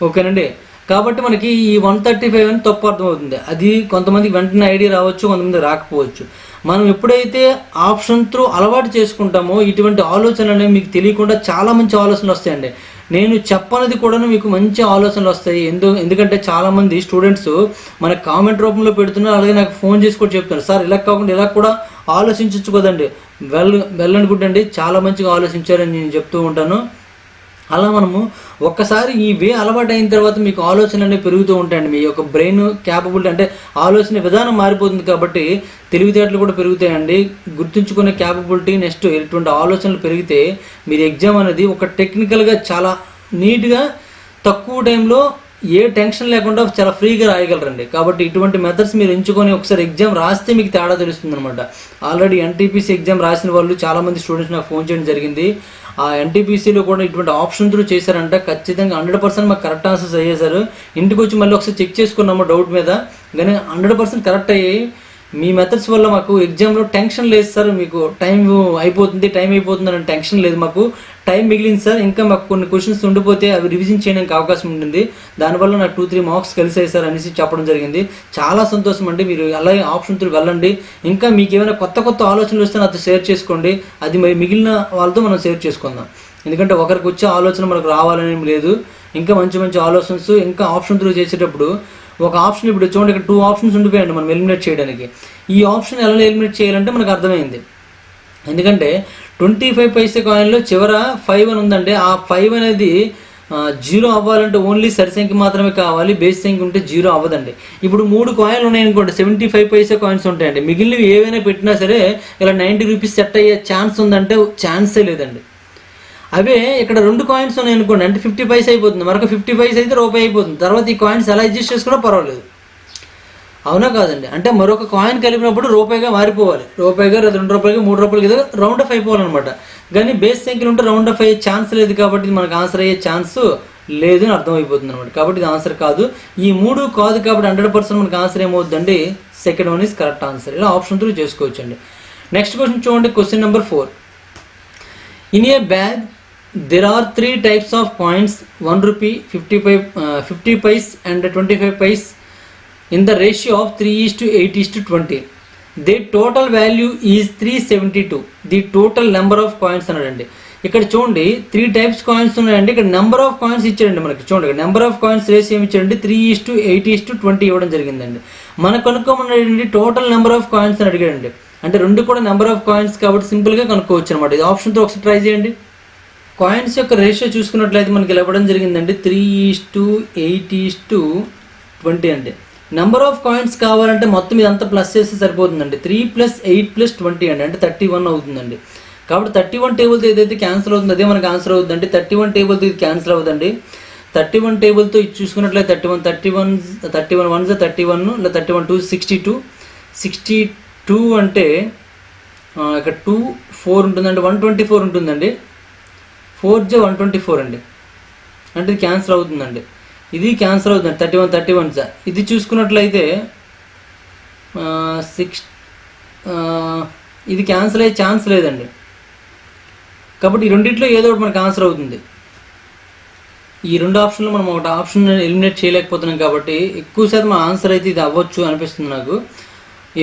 ఓకేనండి? కాబట్టి మనకి ఈ 135 అని తప్పు అర్థమవుతుంది. అది కొంతమందికి వెంటనే ఐడియా రావచ్చు, కొంతమంది రాకపోవచ్చు. మనం ఎప్పుడైతే ఆప్షన్ త్రూ అలవాటు చేసుకుంటామో ఇటువంటి ఆలోచనలు అనేవి మీకు తెలియకుండా చాలా మంచి ఆలోచనలు వస్తాయండి. నేను చెప్పనది కూడా మీకు మంచి ఆలోచనలు వస్తాయి. ఎందుకంటే చాలామంది స్టూడెంట్స్ మన కామెంట్ రూపంలో పెడుతున్నారు, అలాగే నాకు ఫోన్ చేసి కూడా చెప్తున్నారు, సార్ ఇలా కాకుండా ఇలా కూడా ఆలోచించవచ్చు కదండి. వెల్ గుడ్ అండి, చాలా మంచిగా ఆలోచించారని నేను చెప్తూ ఉంటాను. అలా మనము ఒక్కసారి ఈ వే అలవాటు అయిన తర్వాత మీకు ఆలోచనలు అనేవి పెరుగుతూ ఉంటాయండి. మీ యొక్క బ్రెయిన్ క్యాపబిలిటీ అంటే ఆలోచన విధానం మారిపోతుంది కాబట్టి తెలివితేటలు కూడా పెరుగుతాయండి. గుర్తుంచుకునే క్యాపబిలిటీ, నెక్స్ట్ ఇటువంటి ఆలోచనలు పెరిగితే మీరు ఎగ్జామ్ అనేది ఒక టెక్నికల్గా చాలా నీట్గా తక్కువ టైంలో ఏ టెన్షన్ లేకుండా చాలా ఫ్రీగా రాయగలరండి. కాబట్టి ఇటువంటి మెథడ్స్ మీరు ఎంచుకొని ఒకసారి ఎగ్జామ్ రాస్తే మీకు తేడా తెలుస్తుంది అనమాట. ఆల్రెడీ ఎన్టీపీసీ ఎగ్జామ్ రాసిన వాళ్ళు చాలామంది స్టూడెంట్స్ నాకు ఫోన్ చేయడం జరిగింది. ఆ ఎన్టీపీసీలో కూడా ఇటువంటి ఆప్షన్ త్రూ చేశారంట, ఖచ్చితంగా 100% మాకు కరెక్ట్ ఆన్సర్స్ అయ్యేసారు. ఇంటికి వచ్చి మళ్ళీ ఒకసారి చెక్ చేసుకున్నాము డౌట్ మీద, కానీ 100% కరెక్ట్ అయ్యాయి. మీ మెథడ్స్ వల్ల మాకు ఎగ్జామ్లో టెన్షన్ లేదు సార్, మీకు టైం అయిపోతుంది అని టెన్షన్ లేదు, మాకు టైం మిగిలింది సార్, ఇంకా మాకు కొన్ని క్వశ్చన్స్ ఉండిపోతే అవి రివిజన్ చేయడానికి అవకాశం ఉంటుంది, దానివల్ల నాకు 2-3 మార్క్స్ కలిసాయి సార్ అనేసి చెప్పడం జరిగింది. చాలా సంతోషం అండి. మీరు అలాగే ఆప్షన్ త్రూ వెళ్ళండి. ఇంకా మీకు ఏమైనా కొత్త ఆలోచనలు వస్తే నాతో షేర్ చేసుకోండి, అది మరి మిగిలిన వాళ్ళతో మనం షేర్ చేసుకుందాం. ఎందుకంటే ఒకరికి వచ్చే ఆలోచన మనకు రావాలని లేదు. ఇంకా మంచి ఆలోచనస్ ఇంకా ఆప్షన్ త్రూ చేసేటప్పుడు ఒక ఆప్షన్ ఇప్పుడు చూడండి, ఇక్కడ 2 ఆప్షన్స్ ఉండిపోయాయండి మనం ఎలిమినేట్ చేయడానికి. ఈ ఆప్షన్ ఎలా ఎలిమినేట్ చేయాలంటే మనకు అర్థమైంది. ఎందుకంటే 25 పైసా కాయిన్లో చివర 5 అని ఉందండి. ఆ 5 అనేది 0 అవ్వాలంటే ఓన్లీ సరి సంఖ్య మాత్రమే కావాలి, బేస్ సంఖ్య ఉంటే 0 అవ్వదండి. ఇప్పుడు 3 కాయిన్లు ఉన్నాయనుకోండి, 75 పైసా కాయిన్స్ ఉంటాయండి. మిగిలినవి ఏవైనా పెట్టినా సరే ఇలా 90 రూపీస్ సెట్ అయ్యే ఛాన్స్ ఉందంటే ఛాన్సే లేదండి. అవే ఇక్కడ 2 కాయిన్స్ ఉన్నాయి అనుకోండి, అంటే 50 పైసా అయిపోతుంది, మరొక 50 పైసా అయితే రూపాయి అయిపోతుంది. తర్వాత ఈ కాయిన్స్ ఎలా అడ్జస్ట్ చేసుకున్నా పర్వాలేదు. అవునా కాదండి? అంటే మరొక కాయిన్ కలిపినప్పుడు రూపాయిగా మారిపోవాలి, రూపాయిగా, 2 రూపాయలుగా, 3 రూపాయలకి ఏదో రౌండ్ ఆఫ్ అయిపోవాలన్నమాట. కానీ బేస్ సంఖ్యలు ఉంటే రౌండ్ ఆఫ్ అయ్యే ఛాన్స్ లేదు కాబట్టి మనకు ఆన్సర్ అయ్యే ఛాన్స్ లేదు అని అర్థమైపోతుంది అనమాట. కాబట్టి ఇది ఆన్సర్ కాదు. ఈ 3 కాదు కాబట్టి 100% మనకు ఆన్సర్ ఏమవుతుందండి, second one is correct answer. ఇలా ఆప్షన్ త్రూ చేసుకోవచ్చండి. నెక్స్ట్ క్వశ్చన్ చూడండి, question number 4. In a bag there are 3 types of coins, 1 rupee, 50 paise and 25 paise in the ratio of 3:8:20. Their total value is 372. The total number of coins అన్నాడండి. ఇక్కడ చూడండి 3 types coins ఉన్నాయండి. ఇక్కడ number of coins ఇచ్చాడండి మనకి. చూడండి ఇక్కడ number of coins ratio ఏమి ఇచ్చాడండి, 3:8:20 ఇవ్వడం జరిగిందండి. మనకు కనుక్కోమన్నాడండి టోటల్ నెంబర్ ఆఫ్ కాయిన్స్ అని అడిగాడండి. అంటే 2 కూడా నెంబర్ ఆఫ్ కాయిన్స్ కాబట్టి సింపుల్గా కనుక్కోవచ్చు అనమాట. ఇది ఆప్షన్తో ఒకసారి ట్రై చేయండి. కాయిన్స్ యొక్క రేషియో చూసుకున్నట్లయితే మనకి ఇలా ఇవ్వడం జరిగిందండి, 3:8:20 అండి. నెంబర్ ఆఫ్ కాయిన్స్ కావాలంటే మొత్తం ఇదంతా ప్లస్ చేస్తే సరిపోతుందండి. 3 + 8 + 20 అండి, అంటే 31 అవుతుందండి. కాబట్టి 31 టేబుల్తో ఏదైతే క్యాన్సిల్ అవుతుందో అదే మనకు ఆన్సర్ అవుతుందండి. 31 టేబుల్తో ఇది క్యాన్సిల్ అవ్వదండి. 31 టేబుల్తో ఇది చూసుకున్నట్లయితే 31 1 31 ఇలా 31 2 62 అంటే ఇక్కడ 2 4 ఉంటుందండి, 124 ఉంటుందండి. 4 × 124 అండి, అంటే ఇది క్యాన్సిల్ అవుతుందండి. ఇది క్యాన్సిల్ అవుతుంది 31 ఇది చూసుకున్నట్లయితే 6 ఇది క్యాన్సిల్ అయ్యే ఛాన్స్ లేదండి. కాబట్టి ఈ రెండిట్లో ఏదో ఒకటి మనకు ఆన్సర్ అవుతుంది. ఈ 2 ఆప్షన్లో మనం ఒకటి ఆప్షన్ ఎలిమినేట్ చేయలేకపోతున్నాం కాబట్టి ఎక్కువ శాతం మన ఆన్సర్ అయితే ఇది అవ్వచ్చు అనిపిస్తుంది నాకు.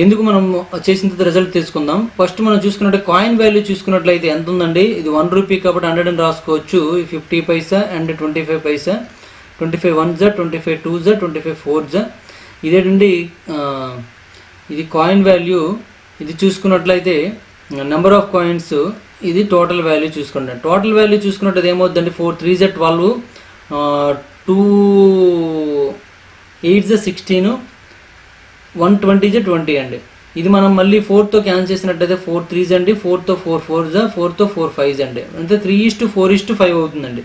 ఎందుకు మనం చేసిన తర్వాత రిజల్ట్ తెలుసుకుందాం. ఫస్ట్ మనం చూసుకున్నట్టు కాయిన్ వాల్యూ చూసుకున్నట్లయితే ఎంత ఉందండి, ఇది 1 రూపీ కాబట్టి 100 అని రాసుకోవచ్చు. 50 పైసా అండ్ 25 పైసా, 25 1 జా, 25 2 జా, 25 4 జా. ఇదేంటండి ఇది కాయిన్ వాల్యూ. ఇది చూసుకున్నట్లయితే నెంబర్ ఆఫ్ కాయిన్స్, ఇది టోటల్ వాల్యూ చూసుకుంటాం. టోటల్ వాల్యూ చూసుకున్నట్టు ఏమవుతుందండి, 4 3 జా 12, 2 8 జా 16, 120 జా 20 అండి. ఇది మనం మళ్ళీ 4తో క్యాన్సిల్ చేసినట్టయితే 4 3 అండి, 4తో 4 4 జా, 4తో 4 5 అండి, అంటే 3:4:5 అవుతుందండి.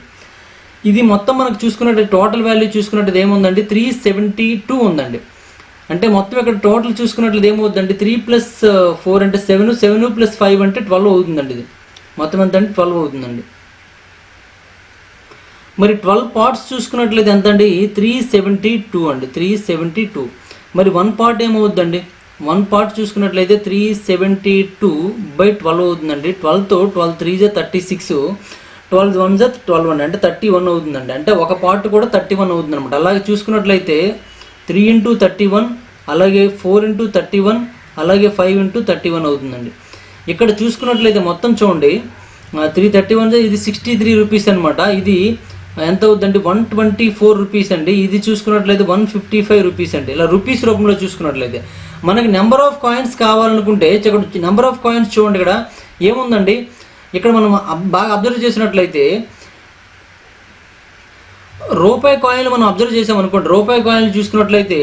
ఇది మొత్తం మనకు చూసుకున్నట్టు టోటల్ వాల్యూ చూసుకున్నట్టు ఏముందండి, 372 ఉందండి. అంటే మొత్తం ఇక్కడ టోటల్ చూసుకున్నట్లు ఏమవుతుందండి, 3 + 4 అంటే 7, 7 + 5 అంటే 12 అవుతుందండి. ఇది మొత్తం ఎంత అంటే 12 అవుతుందండి. మరి 12 పార్ట్స్ చూసుకున్నట్లయితే ఎంత అండి, 372 అండి, 372. మరి 1 పార్ట్ ఏమవుతుందండి, 1 పార్ట్ చూసుకున్నట్లయితే 372/12 అవుతుందండి. 12తో 12 3 జా 36, 12 1 జా 12 అండి, అంటే 31 అవుతుందండి. అంటే ఒక పార్ట్ కూడా 31 అవుతుంది అనమాట. అలాగే చూసుకున్నట్లయితే 3 × 31, అలాగే 4 × 31, అలాగే 5 × 31 అవుతుందండి. ఇక్కడ చూసుకున్నట్లయితే మొత్తం చూడండి, 331 ఇది 63 రూపీస్ అనమాట. ఇది ఎంత అవుతుందండి, 124 రూపీస్ అండి. ఇది చూసుకున్నట్లయితే 155 రూపీస్ అండి. ఇలా రూపీస్ రూపంలో చూసుకున్నట్లయితే మనకి నెంబర్ ఆఫ్ కాయిన్స్ కావాలనుకుంటే ఇక్కడ నెంబర్ ఆఫ్ కాయిన్స్ చూడండి, ఇక్కడ ఏముందండి, ఇక్కడ మనం బాగా అబ్జర్వ్ చేసినట్లయితే రూపాయి కాయిన్లు మనం అబ్జర్వ్ చేసాం అనుకోండి. రూపాయి కాయిన్లు చూసుకున్నట్లయితే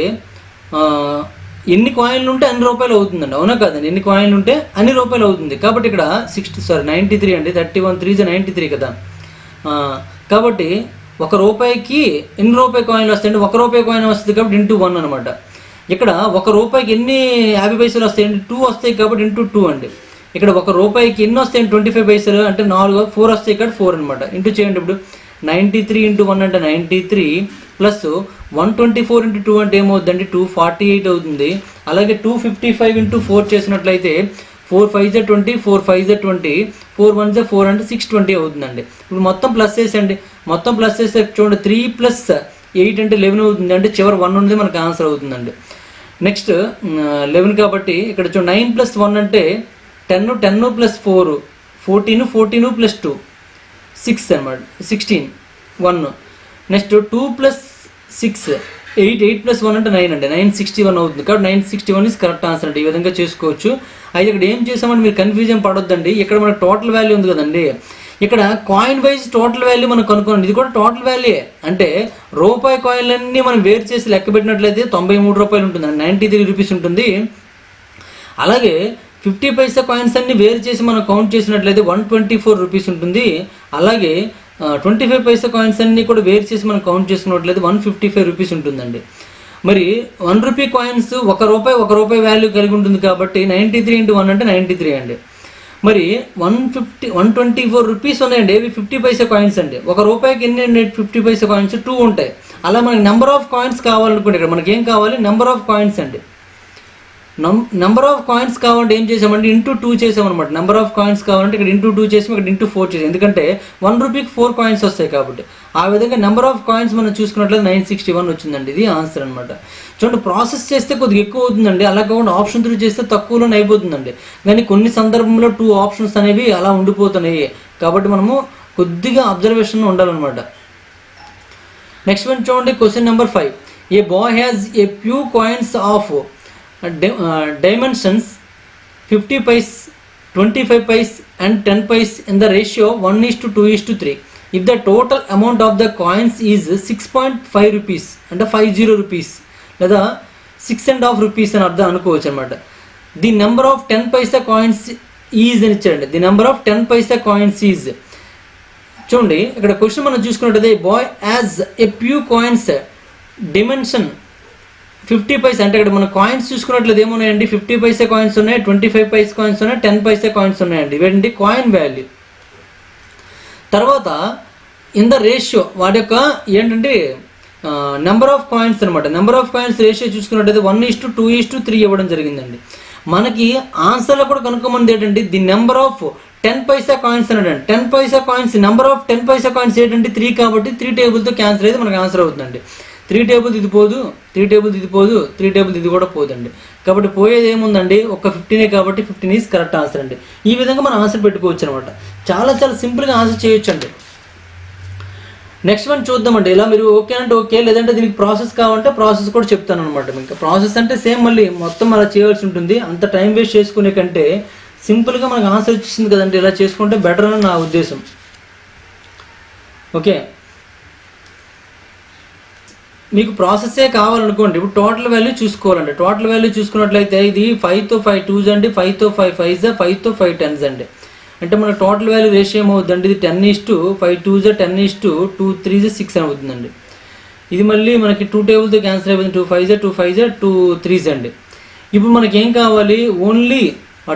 ఎన్ని కాయిన్లు ఉంటే అన్ని రూపాయలు అవుతుందండి, అవునా కాదండి, ఎన్ని కాయిన్లు ఉంటే అన్ని రూపాయలు అవుతుంది. కాబట్టి ఇక్కడ 93 అండి, 31 3 జా 93 కదా. కాబట్టి 1 రూపాయికి ఎన్ని రూపాయి కాయిన్లు వస్తాయండి, 1 రూపాయి కాయిన్ వస్తుంది కాబట్టి ×1 అనమాట. ఇక్కడ 1 రూపాయికి ఎన్ని 50 పైసలు వస్తాయండి, 2 వస్తాయి కాబట్టి ×2 అండి. ఇక్కడ 1 రూపాయికి ఎన్ని వస్తాయండి, 25 పైసలు అంటే 4 వస్తాయి ఇక్కడ 4 అనమాట. ఇంటూ చేయండి. ఇప్పుడు 93 × 1 అంటే 93 ప్లస్ 124 × 2 అంటే ఏమవుతుందండి, 248 అవుతుంది. అలాగే 255 × 4 చేసినట్లయితే 4 5 జా 20, 4 5 జా 20, 4 1 జా 4 అంటే 620 అవుతుందండి. ఇప్పుడు మొత్తం ప్లస్ చేసేయండి. మొత్తం ప్లస్ చేస్తే చూడండి, 3 + 8 అంటే 11 అవుతుంది. అంటే చివరి 1 ఉంది మనకు ఆన్సర్ అవుతుందండి. నెక్స్ట్ 11 కాబట్టి ఇక్కడ చూడండి, 9 + 1 అంటే 10, 10 + 4 14, 14 + 2 6 అనమాట, 16 1. నెక్స్ట్ 2 + 6 8, 8 + 1 అంటే 9 అండి, 961 అవుతుంది. కాబట్టి 961 ఇస్ కరెక్ట్ ఆన్సర్ అండి. ఈ విధంగా చేసుకోవచ్చు. అయితే ఇక్కడ ఏం చేసామంటే మీరు కన్ఫ్యూజన్ పడొద్దండి. ఇక్కడ మనకు టోటల్ వాల్యూ ఉంది కదండి, ఇక్కడ కాయిన్ వైజ్ టోటల్ వాల్యూ మనం కనుక్కోండి. ఇది కూడా టోటల్ వాల్యూ అంటే రూపాయి కాయిన్లన్నీ మనం వేరు చేసి లెక్క పెట్టినట్లయితే 93 రూపాయలు ఉంటుంది, 93 రూపీస్ ఉంటుంది. అలాగే 50 పైసా కాయిన్స్ అన్ని వేరు చేసి మనం కౌంట్ చేసినట్లయితే 124 రూపీస్ ఉంటుంది. అలాగే 25 పైసా కాయిన్స్ అన్ని కూడా వేరు చేసి మనం కౌంట్ చేసుకున్నట్లయితే 155 రూపీస్ ఉంటుందండి. మరి 1 రూపీ కాయిన్స్ 1 రూపాయి వాల్యూ కలిగి ఉంటుంది కాబట్టి 93 × 1 అంటే 93 అండి. మరి 124 రూపీస్ ఉన్నాయండి, ఇవి 50 పైసా కాయిన్స్ అండి. 1 రూపాయికి ఎన్ని అండి, 50 పైసా కాయిన్స్ 2 ఉంటాయి. అలా మనకి నెంబర్ ఆఫ్ కాయిన్స్ కావాలనుకుంటే ఇక్కడ మనకి ఏం కావాలి, నెంబర్ ఆఫ్ కాయిన్స్ అండి. నెంబర్ ఆఫ్ కాయిన్స్ కావాలంటే ఏం చేసామంటే ×2 చేసామన్నమాట. నెంబర్ ఆఫ్ కాయిన్స్ కావాలంటే ఇక్కడ ×2 చేసాం, ఇక్కడ ×4 చేసాం. ఎందుకంటే 1 రూపీకి 4 కాయిన్స్ వస్తాయి కాబట్టి. ఆ విధంగా నెంబర్ ఆఫ్ కాయిన్స్ మనం చూసుకున్నట్లయితే 961 వచ్చిందండి. ఇది ఆన్సర్ అనమాట. చూడండి, ప్రాసెస్ చేస్తే కొద్దిగా ఎక్కువ అవుతుందండి, అలా కాకుండా ఆప్షన్ 3 చేస్తే తక్కువలోనే అయిపోతుందండి. కానీ కొన్ని సందర్భంలో 2 ఆప్షన్స్ అనేవి అలా ఉండిపోతున్నాయి. కాబట్టి మనము కొద్దిగా అబ్జర్వేషన్ ఉండాలన్నమాట. నెక్స్ట్ వన్ చూడండి, question number 5. A boy has a few coins of dimensions 50 paise, 25 paise and 10 paise in the ratio 1:2:3. If the total amount of the coins is 6.5 rupees అంటే 50 rupees లేదా 6.5 rupees అని అర్థం అనుకోవచ్చు అనమాట. The number of 10 Paisa coins is అని ఇచ్చారండి. The number of 10 Paisa coins is. చూడండి, ఇక్కడ క్వశ్చన్ మనం చూసుకున్నట్లయితే boy has a few coins dimension 50 paisa అంటే ఇక్కడ మన కాయిన్స్ చూసుకున్నట్లయితే ఏమున్నాయండి, 50 పైసా కాయిన్స్ ఉన్నాయి, 25 పైసా కాయిన్స్ ఉన్నాయి, 10 పైసా కాయిన్స్ ఉన్నాయండి. ఇవేంటి కాయిన్ వాల్యూ. తర్వాత ఇన్ ద రేషియో వాటి యొక్క ఏంటంటే నెంబర్ ఆఫ్ కాయిన్స్ అనమాట. నెంబర్ ఆఫ్ కాయిన్స్ రేషియో చూసుకున్నట్లయితే 1:2:3 ఇవ్వడం జరిగిందండి. మనకి ఆన్సర్లో కూడా కనుక్కోమంది ఏంటంటే the number of 10 Paisa coins అన్నాడండి. 10 పైసా coins number of 10 Paisa coins ఏంటంటే 3 కాబట్టి 3 టేబుల్తో క్యాన్సిల్ అయితే మనకు ఆన్సర్ అవుతుందండి. 3 టేబుల్ ఇది పోదు, 3 టేబుల్ ఇది పోదు, 3 టేబుల్ ఇది కూడా పోదండి. కాబట్టి పోయేది ఏముందండి, ఒక 15 కాబట్టి 15 ఈజ్ కరెక్ట్ ఆన్సర్ అండి. ఈ విధంగా మనం ఆన్సర్ పెట్టుకోవచ్చు అనమాట. చాలా చాలా సింపుల్గా ఆన్సర్ చేయొచ్చు అండి. నెక్స్ట్ వన్ చూద్దామండి. ఇలా మీరు ఓకే అంటే ఓకే, లేదంటే దీనికి ప్రాసెస్ కావాలంటే ప్రాసెస్ కూడా చెప్తాను అనమాట. ఇంకా ప్రాసెస్ అంటే సేమ్ మళ్ళీ మొత్తం అలా చేయవలసి ఉంటుంది. అంత టైం వేస్ట్ చేసుకునే కంటే సింపుల్గా మనకు ఆన్సర్ వచ్చింది కదండి, ఇలా చేసుకుంటే బెటర్ అని నా ఉద్దేశం. ఓకే, మీకు ప్రాసెస్సే కావాలనుకోండి. ఇప్పుడు టోటల్ వాల్యూ చూసుకోవాలండి. టోటల్ వాల్యూ చూసుకున్నట్లయితే ఇది 5తో 5 2s అండి, 5తో 5 5s, 5తో 5 10s అండి. అంటే మన టోటల్ వాల్యూ రేషియో ఏమవుతుందండి, ఇది 10:5 2s 10:2 3s 6 అని అవుతుందండి. ఇది మళ్ళీ మనకి 2 టేబుల్తో క్యాన్సిల్ అయిపోతుంది. 2 5s 2 5s 2 3s అండి. ఇప్పుడు మనకి ఏం కావాలి, ఓన్లీ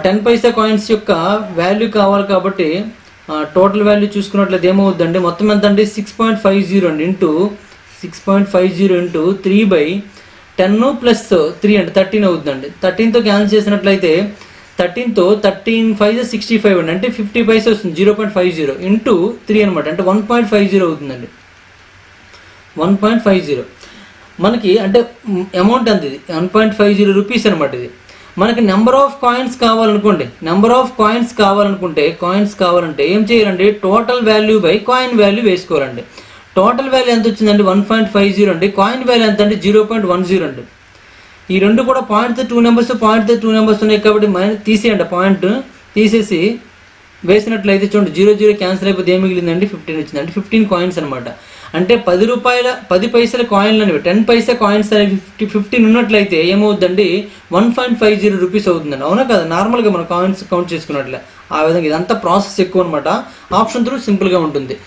10 పైసా కాయిన్స్ యొక్క వాల్యూ కావాలి. కాబట్టి టోటల్ వాల్యూ చూసుకున్నట్లయితే ఏమవుతుందండి, మొత్తం ఎంత అండి 6.50 అండి ఇంటూ 6.50 ఇంటూ 3/10 ప్లస్ 3 అంటే 13 అవుతుందండి. 13తో క్యాన్సిల్ చేసినట్లయితే 13తో 13 5 65 అండి, అంటే 50 పైసా వస్తుంది. 0.50 ఇంటూ 3 అనమాట, అంటే 1.50 అవుతుందండి. 1.50 మనకి అంటే అమౌంట్ అంత, ఇది 1.50 రూపీస్ అనమాట. ఇది మనకి నెంబర్ ఆఫ్ కాయిన్స్ కావాలనుకోండి, నెంబర్ ఆఫ్ కాయిన్స్ కావాలంటే ఏం చేయాలండి, total value by coin value వేసుకోవాలండి. టోటల్ వాల్యూ ఎంత వచ్చిందండి 1.50 అండి, కాయిన్ వాల్యూ ఎంత అంటే 0.10 అండి. ఈ రెండు కూడా పాయింట్తో 2 నెంబర్స్ ఉన్నాయి కాబట్టి తీసేయండి. పాయింట్ తీసేసి వేసినట్లయితే చూడండి 0 0 క్యాన్సిల్ అయిపోతే ఏం మిగిలిందండి 15 వచ్చింది. అంటే 15 కాయిన్స్ అనమాట. అంటే 10 పైసల కాయిన్లు అనేవి 10 పైసా కాయిన్స్ అనేవి 15 ఉన్నట్లయితే ఏమవుతుందండి 1.50 రూపీస్ అవుతుందండి. అవునా కదా, నార్మల్గా మన కాయిన్స్ కౌంట్ చేసుకున్నట్లే ఆ విధంగా. ఇదంతా ప్రాసెస్ ఎక్కువ అనమాట. ఆప్షన్ 3 సింపుల్గా ఉంటుంది.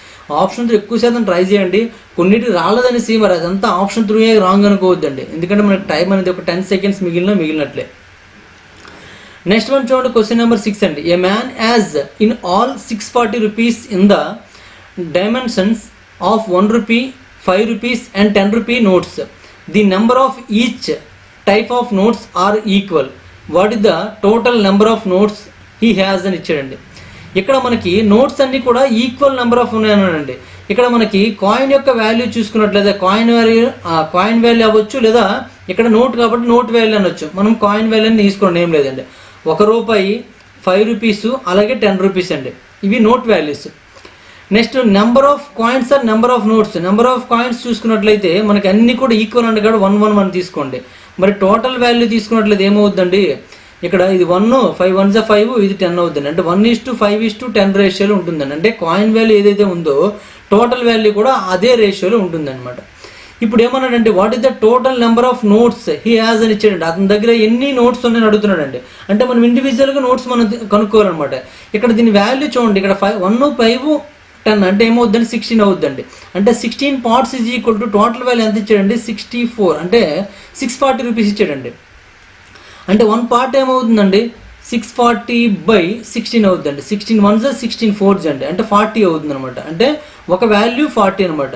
ఆప్షన్ 3 ఎక్కువ శాతం ట్రై చేయండి. కొన్నిటి రాలేదనేసి మరి అదంతా ఆప్షన్ 3 రాంగ్ అనుకోవద్దండి, ఎందుకంటే మనకి టైం అనేది ఒక 10 సెకండ్స్ మిగిలినట్లే. నెక్స్ట్ వన్ చూడండి, క్వశ్చన్ నెంబర్ 6 అండి. A man has in all 640 rupees in the dimensions of 1 rupee 5 rupees and 10 rupee notes. The number of each type of notes are equal. What is the total number of notes he has అని ఇచ్చాడండి. ఇక్కడ మనకి notes అన్నీ కూడా equal number of ఉన్నాయన్నాడండి. ఇక్కడ మనకి coin యొక్క value చూసుకున్నట్లయితే కాయిన్ వాల్యూ అవ్వచ్చు, లేదా ఇక్కడ నోట్ కాబట్టి నోట్ వాల్యూ అనొచ్చు. మనం కాయిన్ వాల్యూని తీసుకోండి, ఏం లేదండి. 1 రూపాయి 5 రూపీస్ అలాగే 10 రూపీస్ అండి, ఇవి note values. Next number of coins are number of notes. Number of coins చూసుకున్నట్లయితే మనకి అన్ని కూడా ఈక్వల్ అండి కాబట్టి 1 1 1 తీసుకోండి. మరి టోటల్ వాల్యూ తీసుకున్నట్లయితే ఏమవుద్దండి, ఇక్కడ ఇది 1 5 1s 5, ఇది 10 అవుతుంది. అంటే 1:5:10 రేషియోలో ఉంటుందండి. అంటే కాయిన్ వాల్యూ ఏదైతే ఉందో టోటల్ వాల్యూ కూడా అదే రేషియోలో ఉంటుందన్నమాట. ఇప్పుడు ఏమన్నాడంటే what is the total number of notes he has అని ఇచ్చాడండి. అతని దగ్గర ఎన్ని నోట్స్ ఉన్నాయని అడుగుతున్నాడండి. అంటే మనం ఇండివిజువల్గా నోట్స్ మనం కనుక్కోవాలన్నమాట. ఇక్కడ దీని వాల్యూ చూడండి, ఇక్కడ 1 5 10 అంటే ఏమవుద్దండి 16 అవుద్దండి. అంటే 16 parts is equal to total value ఎంత ఇచ్చాడండి 64, అంటే 640 రూపీస్ ఇచ్చాడండి. అంటే 1 పార్ట్ ఏమవుతుందండి 640/16 అవుతుందండి. 16 1s 16 4s అండి, అంటే 40 అవుతుంది అనమాట. అంటే ఒక వాల్యూ 40 అనమాట.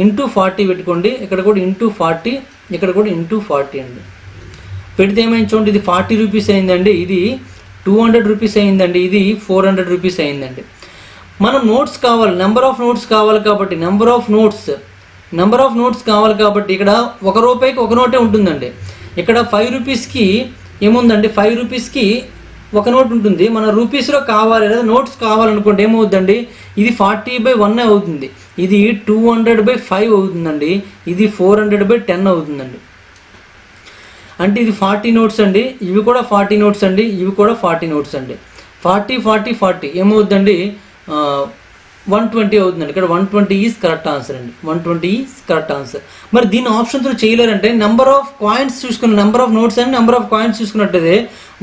ఇంటూ 40 పెట్టుకోండి, ఇక్కడ కూడా ఇంటూ 40, ఇక్కడ కూడా ఇంటూ 40 అండి. పెడితే ఏమైంది చూడండి, ఇది 40 రూపీస్ అయిందండి, ఇది 200 రూపీస్ అయిందండి, ఇది 400 రూపీస్ అయిందండి. మనం నోట్స్ కావాలి, నెంబర్ ఆఫ్ నోట్స్ కావాలి కాబట్టి నెంబర్ ఆఫ్ నోట్స్ కావాలి కాబట్టి ఇక్కడ 1 రూపాయికి 1 నోటే ఉంటుందండి. ఇక్కడ 5 రూపీస్కి ఏముందండి, 5 రూపీస్కి 1 నోట్ ఉంటుంది. మన రూపీస్లో కావాలి లేదా నోట్స్ కావాలనుకుంటే ఏమవుతుందండి, ఇది 40/1 అవుతుంది, ఇది 200/5 అవుతుందండి, ఇది 400/10 అవుతుందండి. అంటే ఇది 40 నోట్స్ అండి, ఇవి కూడా 40 నోట్స్ అండి, ఇవి కూడా 40 నోట్స్ అండి. 40 40 40 ఏమవుతుందండి 120 అవుతుందండి. ఇక్కడ 120 ఈజ్ కరెక్ట్ ఆన్సర్ అండి. 120 ఈజ్ కరెక్ట్ ఆన్సర్. మరి దీన్ని ఆప్షన్తో చేయలేరంటే నెంబర్ ఆఫ్ కాయిన్స్ చూసుకున్న, number of notes and number of coins చూసుకున్నట్టయితే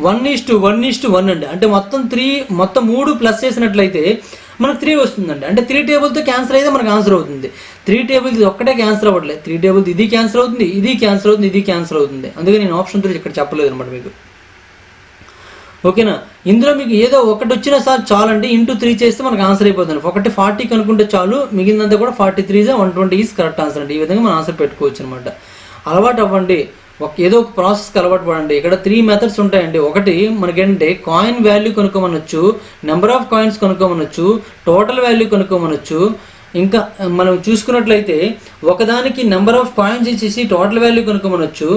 1:1:1 అండి. అంటే మొత్తం 3 ప్లస్ చేసినట్లయితే మనకు 3 వస్తుందండి. అంటే 3 టేబుల్తో క్యాన్సర్ అయితే మనకు ఆన్సర్ అవుతుంది. 3 టేబుల్ ఇది ఒక్కటే క్యాన్సర్ అవ్వట్లేదు, 3 టేబుల్ ఇది క్యాన్సర్ అవుతుంది, ఇది క్యాన్సర్ అవుతుంది, ఇది క్యాన్సర్ అవుతుంది. అందుకే నేను ఆప్షన్ 3 ఇక్కడ చెప్పలేదు అనమాట మీకు. ఓకేనా, ఇందులో మీకు ఏదో ఒకటి వచ్చినా సార్ చాలండి, ఇంటూ 3 చేస్తే మనకు ఆన్సర్ అయిపోతుంది. ఒకటి 40 కనుక్కుంటే చాలు, మిగిలినంతా కూడా 43 120 ఈజ్ కరెక్ట్ ఆన్సర్ అండి. ఈ విధంగా మనం ఆన్సర్ పెట్టుకోవచ్చు అనమాట. అలవాటు అవ్వండి, ఏదో ఒక ప్రాసెస్కి అలవాటు పడండి. ఇక్కడ 3 మెథడ్స్ ఉంటాయండి. ఒకటి మనకేంటంటే కాయిన్ వాల్యూ కనుక్కోమనొచ్చు, నెంబర్ ఆఫ్ కాయిన్స్ కనుక్కోమనొచ్చు, టోటల్ వాల్యూ కనుక్కోమనొచ్చు, ఇంకా మనం చూసుకున్నట్లయితే ఒకదానికి నెంబర్ ఆఫ్ కాయిన్స్ ఇచ్చేసి టోటల్ వాల్యూ కనుక్కోమనొచ్చు,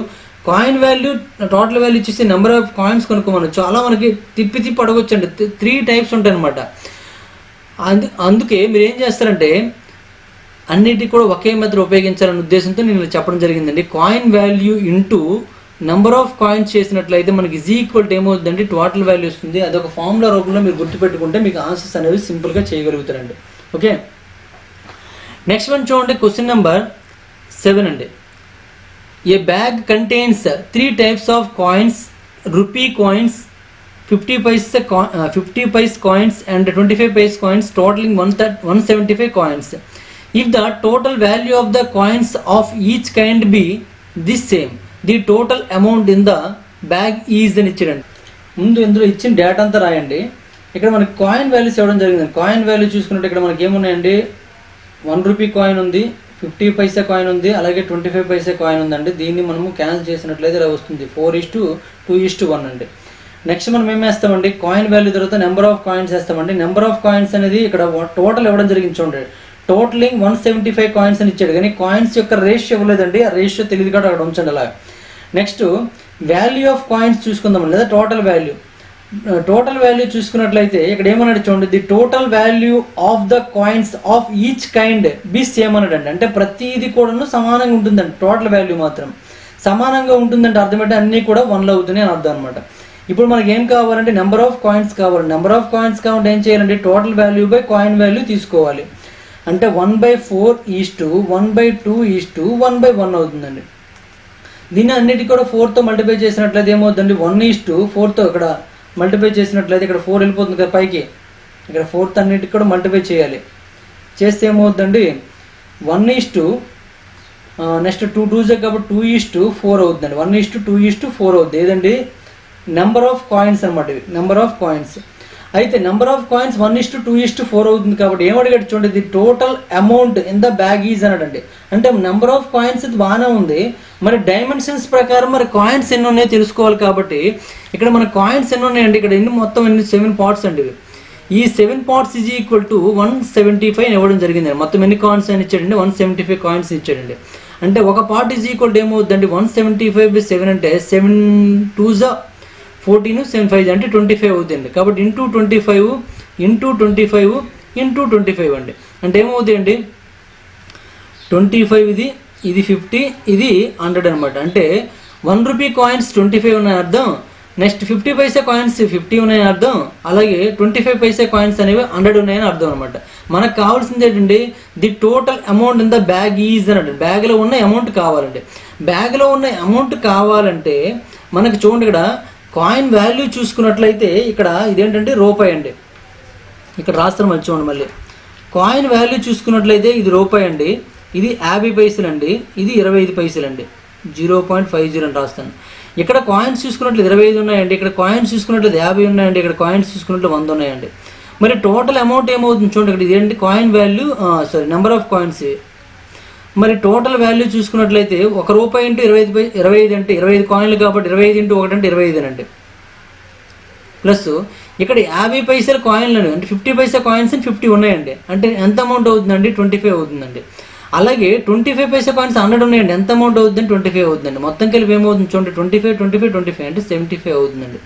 కాయిన్ వాల్యూ టోటల్ వాల్యూ ఇచ్చేసి నెంబర్ ఆఫ్ కాయిన్స్ కనుక్కోమనొచ్చు. అలా మనకి తిప్పి అడగొచ్చండి. 3 టైప్స్ ఉంటాయి అనమాట. అందుకే మీరు ఏం చేస్తారంటే అన్నిటికీ కూడా ఒకే మెథడ్ ఉపయోగించాలనే ఉద్దేశంతో నేను చెప్పడం జరిగిందండి. Coin value into number of coins చేసినట్లయితే మనకి ఈజ్ ఈక్వల్ టు ఏమవుతుందంటే టోటల్ వాల్యూ వస్తుంది. అదొక ఫార్ములా రూపంలో మీరు గుర్తుపెట్టుకుంటే మీకు ఆన్సర్స్ అనేవి సింపుల్గా చేయగలుగుతారండి. ఓకే, నెక్స్ట్ వన్ చూడండి. క్వశ్చన్ నెంబర్ 7 అండి. A bag contains 3 types of coins, rupee coins, 50 paise coins and 25 paise coins totaling 175 coins. If the total value of the coins of each kind be this same, the total amount in the bag is అని ఇచ్చారండి. ముందు ఇందులో ఇచ్చిన data అంతా రాయండి. ఇక్కడ మనకి coin values ఇవ్వడం జరిగింది. కాయిన్ వాల్యూ చూసుకున్నట్టు ఇక్కడ మనకి ఏమున్నాయండి, 1 రూపీ కాయిన్ ఉంది, 50 పైసా కాయిన్ ఉంది, అలాగే 25 పైసా కాయిన్ ఉందండి. దీన్ని మనము క్యాన్సిల్ చేసినట్లయితే ఇలా వస్తుంది 4:2:1 అండి. నెక్స్ట్ మనం ఏం వేస్తామండి, కాయిన్ వాల్యూ తర్వాత నెంబర్ ఆఫ్ కాయిన్స్ వేస్తామండి. నెంబర్ ఆఫ్ కాయిన్స్ అనేది ఇక్కడ టోటల్ ఇవ్వడం జరిగింది చూడండి, టోటలింగ్ 175 కాయిన్స్ అని ఇచ్చాడు, కానీ కాయిన్స్ యొక్క రేషియో ఇవ్వలేదండి. ఆ రేషియో తెలియదు కాబట్టి అక్కడ ఉంచండి అలా. నెక్స్ట్ వాల్యూ ఆఫ్ కాయిన్స్ చూసుకుందామండి, లేదా టోటల్ వాల్యూ. టోటల్ వాల్యూ చూసుకున్నట్లయితే ఇక్కడ ఏమన్నాడు చూడండి, the total value of the coins of each kind be same అన్నాడండి. అంటే ప్రతిదీ కూడా సమానంగా ఉంటుందండి. టోటల్ వాల్యూ మాత్రం సమానంగా ఉంటుందంటే అర్థం ఏంటంటే అన్నీ కూడా 1 అవుతున్నాయి అని అర్థం అనమాట. ఇప్పుడు మనకి ఏం కావాలంటే నెంబర్ ఆఫ్ కాయిన్స్ కావాలి. నెంబర్ ఆఫ్ కాయిన్స్ కావాలంటే ఏం చేయాలంటే total value by coin value తీసుకోవాలి. అంటే 1/4:1/2:1/1 అవుతుందండి. దీన్ని అన్నిటికీ కూడా 4తో మల్టిప్లై చేసినట్లయితే ఏమవుతుందండి, 1:4తో ఇక్కడ మల్టిప్లై చేసినట్లయితే ఇక్కడ 4 వెళ్ళిపోతుంది కదా పైకి. ఇక్కడ 4తో అన్నిటికీ కూడా మల్టిప్లై చేయాలి. చేస్తే ఏమవుతుందండి 1:, నెక్స్ట్ 2 2s కాబట్టి 2:4 అవుతుందండి. 1:2:4 అవుతుంది. ఏదండి నెంబర్ ఆఫ్ కాయిన్స్ అనమాట. ఇవి నెంబర్ ఆఫ్ కాయిన్స్. అయితే నెంబర్ ఆఫ్ కాయిన్స్ 1:2:4 అవుతుంది కాబట్టి ఏమడిగాడు చూడండి, the total amount in the bag is అన్నాడండి. అంటే నెంబర్ ఆఫ్ కాయిన్స్ ఇది బాగానే ఉంది, మరి డైమెన్షన్స్ ప్రకారం మరి కాయిన్స్ ఎన్ని ఉన్నాయో తెలుసుకోవాలి. కాబట్టి ఇక్కడ మన కాయిన్స్ ఎన్ని ఉన్నాయండి, ఇక్కడ మొత్తం 7 పార్ట్స్ అండి. ఈ 7 పార్ట్స్ ఈజ్ ఈక్వల్ టు 175 ఇవ్వడం జరిగిందండి. మొత్తం ఎన్ని కాయిన్స్ అని ఇచ్చాడండి, 175 కాయిన్స్ ఇచ్చాడండి. అంటే ఒక పార్ట్ ఈజ్ ఈక్వల్ టు ఏమవుతుందండి, 175/7 అంటే 7 2s 14 7 5 అంటే 25 అవుతుంది. కాబట్టి ఇంటూ 25 అండి. అంటే ఏమవుతాయండి 25 ఇది 50 ఇది 100 అనమాట. అంటే 1 రూపీ కాయిన్స్ 25 ఉన్నాయని అర్థం. నెక్స్ట్ 50 పైసా కాయిన్స్ 50 ఉన్నాయని అర్థం. అలాగే 25 పైసా కాయిన్స్ అనేవి 100 ఉన్నాయని అర్థం అనమాట. మనకు కావాల్సింది ఏంటండి, the total amount in the bag is అన్నాడు. బ్యాగ్లో ఉన్న అమౌంట్ కావాలండి. బ్యాగ్లో ఉన్న అమౌంట్ కావాలంటే మనకు చూడండి, ఇక్కడ కాయిన్ వాల్యూ చూసుకున్నట్లయితే ఇక్కడ ఇదేంటంటే రూపాయి అండి. ఇక్కడ రాస్తాను మళ్ళీ చూడండి. మళ్ళీ కాయిన్ వాల్యూ చూసుకున్నట్లయితే ఇది రూపాయి అండి, ఇది 50 పైసలు అండి, ఇది 25 పైసలు అండి, 0.50 అని రాస్తాను. ఇక్కడ కాయిన్స్ చూసుకున్నట్లు 25 ఉన్నాయండి, ఇక్కడ కాయిన్స్ చూసుకున్నట్లయితే 50 ఉన్నాయండి, ఇక్కడ కాయిన్స్ చూసుకున్నట్లు 100 ఉన్నాయండి. మరి టోటల్ అమౌంట్ ఏమవుతుంది చూడండి, ఇక్కడ ఇదేంటి coin value number of coins. మరి టోటల్ వాల్యూ చూసుకున్నట్లయితే 1 రూపాయి ఇంటూ 25 అంటే 25 కాయిన్లు కాబట్టి 25 × 1 అంటే 25 అండి. ప్లస్ ఇక్కడ 50 పైసల కాయిన్లు అంటే 50 పైసా కాయిన్స్ 50 ఉన్నాయండి. అంటే ఎంత అమౌంట్ అవుతుందండి, 25 అవుతుందండి. అలాగే 25 పైసా కాయిన్స్ 100 ఉన్నాయండి. ఎంత అమౌంట్ అవుతుందండి, 25 అవుతుందండి. మొత్తం కలిపి ఏమవుతుంది చూడండి, 25 అంటే 75 అవుతుందండి.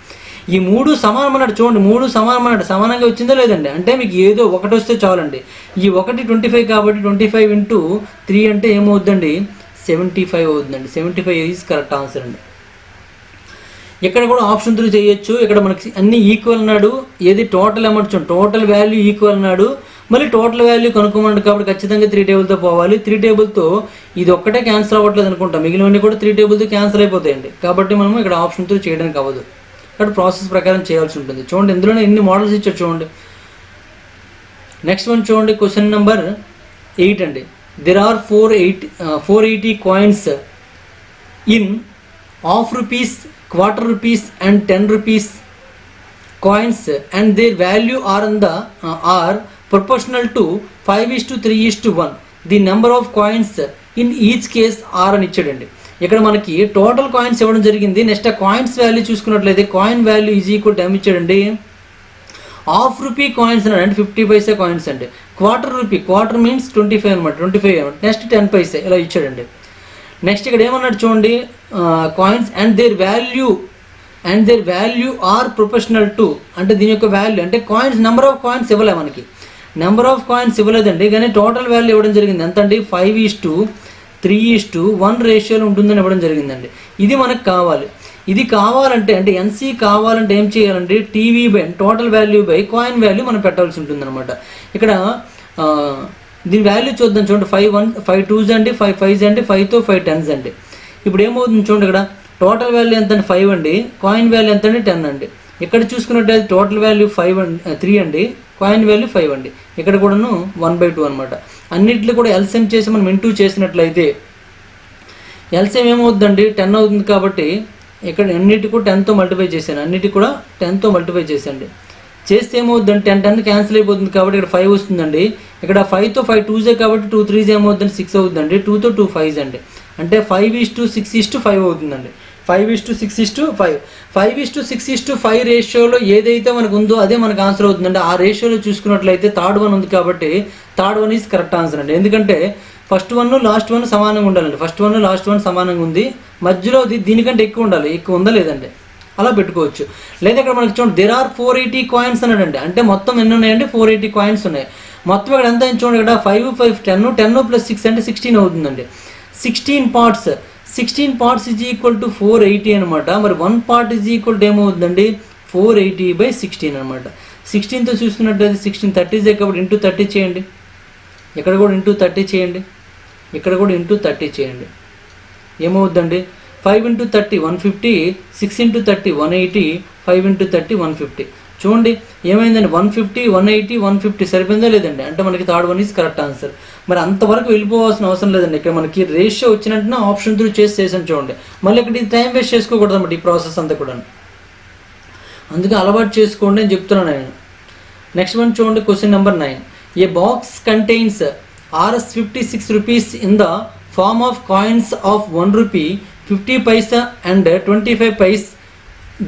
ఈ 3 సమానం అన్నాడు చూడండి, 3 సమానం అన్నాడు. సమానంగా వచ్చిందా లేదండి, అంటే మీకు ఏదో ఒకటి వస్తే చాలండి. ఈ 1 25 కాబట్టి 25 × 3 అంటే ఏమవుతుందండి, 75 అవుతుందండి. 75 ఈజ్ కరెక్ట్ ఆన్సర్ అండి. ఇక్కడ కూడా ఆప్షన్ 3 చేయొచ్చు. ఇక్కడ మనకి అన్ని ఈక్వల్ అన్నాడు. ఏది టోటల్ అమౌంట్ చూడండి, టోటల్ వాల్యూ ఈక్వల్ అన్నాడు. మళ్ళీ టోటల్ వాల్యూ కనుక్కోమన్నాడు కాబట్టి ఖచ్చితంగా 3 టేబుల్తో పోవాలి. 3 టేబుల్తో ఇది ఒక్కటే క్యాన్సిల్ అవ్వట్లేదు అనుకుంటాం, మిగిలినవన్నీ కూడా 3 టేబుల్తో క్యాన్సిల్ అయిపోతాయండి. కాబట్టి మనం ఇక్కడ ఆప్షన్ 3 చేయడానికి అవ్వదు, ఇక్కడ ప్రాసెస్ ప్రకారం చేయాల్సి ఉంటుంది. చూడండి ఇందులోనే ఎన్ని మోడల్స్ ఇచ్చారు చూడండి. నెక్స్ట్ వన్ చూడండి, క్వశ్చన్ నెంబర్ 8 అండి. There are 480 coins in ½ rupees, quarter rupees and 10 rupees coins and their value are proportional to 5:3:1. The number of coins in each case are అని ఇచ్చాడండి. ఇక్కడ మనకి టోటల్ కాయిన్స్ ఇవ్వడం జరిగింది. నెక్స్ట్ ఆ coins value చూసుకున్నట్లయితే coin value is equal to ఏమి ఇచ్చాడండి, ½ రూపీ కాయిన్స్ అన్నాడు. అంటే 50 పైసా కాయిన్స్ అండి. క్వార్టర్ రూపీ, క్వార్టర్ మీన్స్ 25 అనమాట, 25 అనమాట. నెక్స్ట్ 10 పైసే ఇలా ఇచ్చాడండి. నెక్స్ట్ ఇక్కడ ఏమన్నాడు చూడండి, coins and their value are proportional to, అంటే దీని యొక్క వాల్యూ అంటే కాయిన్స్ నెంబర్ ఆఫ్ కాయిన్స్ ఇవ్వలే, మనకి నెంబర్ ఆఫ్ కాయిన్స్ ఇవ్వలేదండి, కానీ టోటల్ వాల్యూ ఇవ్వడం జరిగింది. ఎంత అండి 5:3:1 రేషియోలో ఉంటుందని ఇవ్వడం జరిగిందండి. ఇది మనకు కావాలి. ఇది కావాలంటే అంటే ఎన్సీ కావాలంటే ఏం చేయాలండి, TV by total value by coin value మనం పెట్టాల్సి ఉంటుంది అనమాట. ఇక్కడ దీని వాల్యూ చూద్దాం చూడండి. 5 2s అండి, 5 5s అండి, 5తో 5 10s అండి. ఇప్పుడు ఏమవుతుంది చూడండి, ఇక్కడ టోటల్ వాల్యూ ఎంత అండి 5 అండి, కాయిన్ వాల్యూ ఎంత అండి 10 అండి. ఇక్కడ చూసుకున్నట్టయితే టోటల్ వాల్యూ 3 అండి, కాయిన్ వాల్యూ 5 అండి. ఇక్కడ కూడాను 1/2 అనమాట. అన్నింటిలో కూడా ఎల్సిఎం చేసి మనం ఇంటూ చేసినట్లయితే ఎల్సిఎం ఏమవుతుందండి 10 అవుతుంది. కాబట్టి ఇక్కడ అన్నిటి కూడా 10తో మల్టిప్లై చేశాను, అన్నిటి కూడా 10తో మల్టిప్లై చేసండి. చేస్తే ఏమవుతుందండి 10 క్యాన్సిల్ అయిపోతుంది కాబట్టి ఇక్కడ 5 వస్తుందండి. ఇక్కడ 5తో 5 2s కాబట్టి 2 3s ఏమవుతుందండి 6 అవుతుందండి. 2తో 2 5s అండి, అంటే 5:6:5 అవుతుందండి. 5:6:5 5:6:5 రేషియోలో ఏదైతే మనకు ఉందో అదే మనకు ఆన్సర్ అవుతుందండి. ఆ రేషియోలో చూసుకున్నట్లయితే థర్డ్ వన్ ఉంది కాబట్టి third one is correct answer అండి. ఎందుకంటే ఫస్ట్ 1 లాస్ట్ 1 సమానంగా ఉండాలండి. ఫస్ట్ 1 లాస్ట్ 1 సమానంగా ఉంది, మధ్యలో దీనికంటే ఎక్కువ ఉండాలి. ఎక్కువ ఉందా లేదండి, అలా పెట్టుకోవచ్చు. లేదా ఇక్కడ మనకి చూడండి దేర్ ఆర్ 480 కాయిన్స్ అన్నాడండి. అంటే మొత్తం ఎన్ని ఉన్నాయండి 480 కాయిన్స్ ఉన్నాయి. మొత్తం ఇక్కడ ఎంత అయింది చూడండి, ఇక్కడ 5 5 10 10 + 6 అంటే 16 అవుతుందండి. 16 పార్ట్స్ ఈజ్ ఈక్వల్ టు 480 అనమాట. మరి 1 పార్ట్ ఈజ్ ఈక్వల్ టు ఏమవుతుందండి 480/16 అనమాట. 16తో చూసుకున్నట్లయితే 16 30s కాబట్టి ఇంటూ 30 చేయండి. ఇక్కడ కూడా ఇంటూ 30 చేయండి, ఇక్కడ కూడా ఇంటూ 30 చేయండి. ఏమవుద్దండి 5 × 30 150, 6 × 30 180, 5 × 30 150. చూడండి ఏమైందండి 150 180 150 సరిపోయిందా లేదండి, అంటే మనకి third one is correct answer. మరి అంతవరకు వెళ్ళిపోవాల్సిన అవసరం లేదండి. ఇక్కడ మనకి రేషియో వచ్చినట్టున ఆప్షన్ త్రూ చేసాను చూడండి. మళ్ళీ ఇక్కడ టైం వేస్ట్ చేసుకోకూడదు అన్నమాట ఈ ప్రాసెస్ అంతా కూడా. అందుకే అలవాటు చేసుకోండి అని చెప్తున్నాను నేను. నెక్స్ట్ వన్ చూడండి, question number 9. A box contains Rs56 rupees in the form of coins of 1 rupee, 50 paisa and 25 paise.